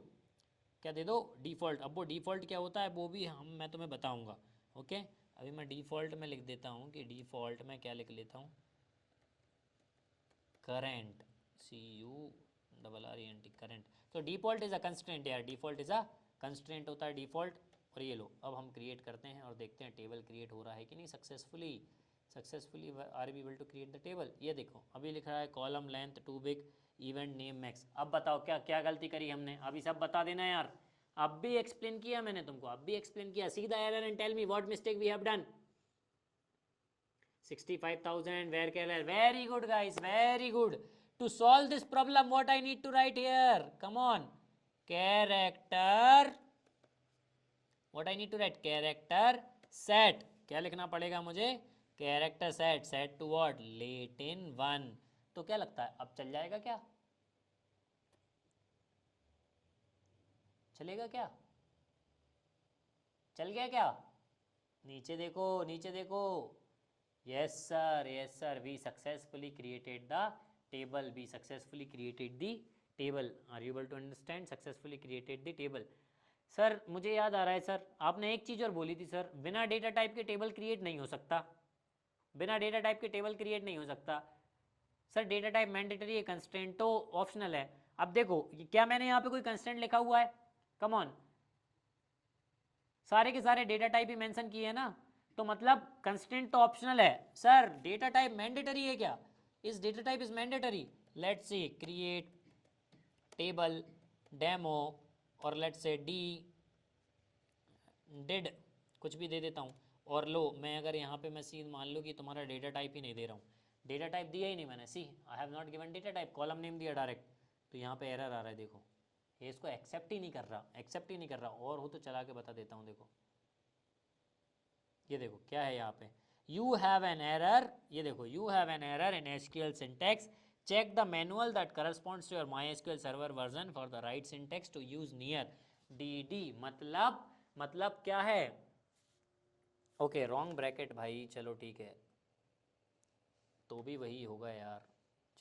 क्या दे दो, डिफ़ॉल्ट। अब वो डिफ़ॉल्ट क्या होता है वो भी मैं तुम्हें बताऊंगा। ओके, अभी मैं डिफ़ॉल्ट में लिख देता हूँ कि डिफ़ॉल्ट में क्या लिख लेता हूँ, करेंट, CURRENT, करेंट। तो डिफ़ॉल्ट इज़ अ कंस्ट्रेंट यार, डिफ़ॉल्ट इज़ अ कंस्ट्रेंट होता है डिफ़ॉल्ट। और ये लो, अब हम क्रिएट करते हैं और देखते हैं टेबल क्रिएट हो रहा है कि नहीं successfully. Successfully are be able to create the table. ये देखो अभी लिख रहा है column length too big, event name max. अब बताओ क्या क्या गलती करी हमने, अभी सब बता देना यार। अब भी एक्सप्लेन किया मैंने तुमको, अब भी एक्सप्लेन किया। See the error and tell me what mistake we have done. 65,000 where error, very good guys, very good. To solve this problem what I need to write here, come on, character, what I need to write, character set। क्या लिखना पड़ेगा मुझे, character set, set to what, latin 1। तो क्या लगता है अब चल जाएगा क्या, चलेगा क्या, चल गया क्या, नीचे देखो नीचे देखो। Yes sir, we successfully created the table, we successfully created the table, are you able to understand, successfully created the table। Sir मुझे याद आ रहा है सर, आपने एक चीज़ और बोली थी सर, बिना डेटा टाइप के टेबल क्रिएट नहीं हो सकता, बिना डेटा टाइप के टेबल क्रिएट नहीं हो सकता। सर डेटा टाइप मैंडेटरी है, कंस्ट्रेंट तो ऑप्शनल है। अब देखो क्या मैंने यहाँ पे कोई कंस्ट्रेंट लिखा हुआ है, कम ऑन, सारे के सारे डेटा टाइप ही मेंशन किए हैं ना, तो मतलब कंस्ट्रेंट तो ऑप्शनल है। सर डेटा टाइप मैंडेटरी है क्या, इस data type is mandatory. Let's see create table demo और लेट्स से डी डिड कुछ भी दे देता हूँ। और लो मैं अगर यहाँ पे मैं सीध मान लूँ कि तुम्हारा डेटा टाइप ही नहीं दे रहा हूँ, डेटा टाइप दिया ही नहीं मैंने, see I have not given data type, column name दिया डायरेक्ट, तो यहाँ पे एरर आ रहा है। देखो ये इसको एक्सेप्ट ही नहीं कर रहा, एक्सेप्ट ही नहीं कर रहा। और हो तो चला के बता देता हूँ, देखो ये देखो क्या है यहाँ पे, यू हैव एन एरर, ये देखो you have an error in SQL syntax, check the manual that corresponds to your MySQL server version for the right syntax to use near dd। मतलब क्या है, ओके रॉन्ग ब्रैकेट भाई, चलो ठीक है, तो भी वही होगा यार।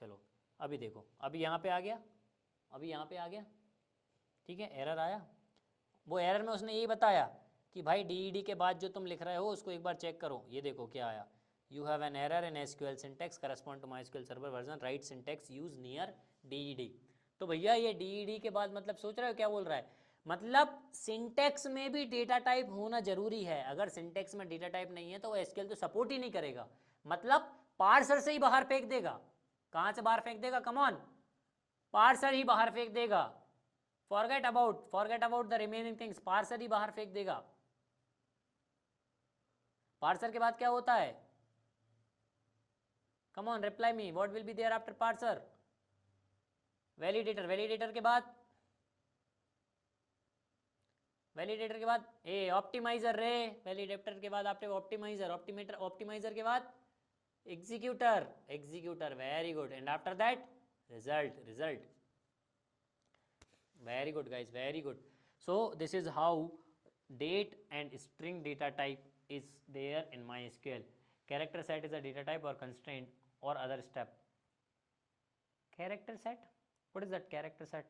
चलो अभी देखो, अभी यहाँ पे आ गया, अभी यहाँ पे आ गया, ठीक है एरर आया। वो एरर में उसने यही बताया कि भाई डी के बाद जो तुम लिख रहे हो उसको एक बार चेक करो। ये देखो क्या आया, you have an error in SQL syntax correspond to MySQL server version right syntax use near D. तो भैया ये डी के बाद मतलब सोच रहे हो क्या बोल रहा है, मतलब सिंटैक्स में भी डेटा टाइप होना जरूरी है। अगर सिंटैक्स में डेटा टाइप नहीं है तो वो एसक्यूएल तो सपोर्ट ही नहीं करेगा, मतलब पार्सर से ही बाहर फेंक देगा। कहाँ से बाहर फेंक देगा, कम ऑन, पार्सर ही बाहर फेंक देगा। Forget about the remaining things, parser ही बाहर फेंक देगा। पार्सर के बाद क्या होता है, come on reply me, what will be there after parser, validator, validator के बाद, वैलिडेटर के बाद ए ऑप्टिमाइजर रे, वैलिडेटर के बाद आपने ऑप्टिमाइजर, ऑप्टिमाइजर के बाद executor, executor, very good, and after that result. Very good guys, very good. So this is how date and string data type is there in MySQL. Character set is a data type or constraint or other step. Character set, what is that character set?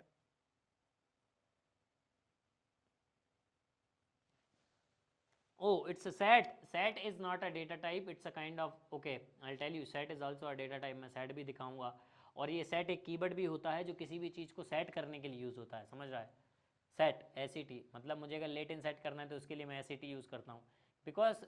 Oh, it's a set. Set is not a data type, it's a kind of, okay I'll tell you, set is also a data type। मैं set भी दिखाऊंगा। और ये set एक keyword भी होता है जो किसी भी चीज़ को सेट करने के लिए यूज़ होता है, समझ रहा है। सेट SET, मतलब मुझे अगर लेटिन सेट करना है तो उसके लिए मैं SET यूज़ करता हूँ, because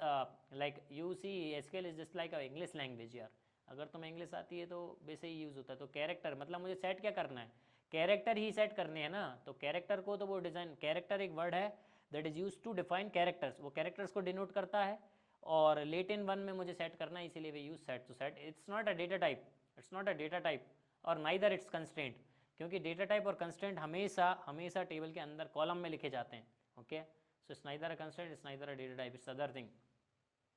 like you see SQL is just like a English language यार। अगर तुम्हें इंग्लिश आती है तो वैसे ही यूज़ होता है। तो कैरेक्टर मतलब मुझे सेट क्या करना है, कैरेक्टर ही सेट करने हैं ना। तो कैरेक्टर को तो वो डिज़ाइन, कैरेक्टर एक वर्ड है that is use to define characters, वो कैरेक्टर्स को डिनोट करता है। और लेटिन 1 में मुझे सेट करना है, इसीलिए वे यूज सेट। तो set it's not a data type, it's not a data type और नाइदर इट्स कंस्ट्रेंट, क्योंकि डेटा टाइप और कंस्ट्रेंट हमेशा टेबल के अंदर कॉलम में लिखे जाते हैं। Okay, so it's neither a constraint, it's neither a data type, it's other thing.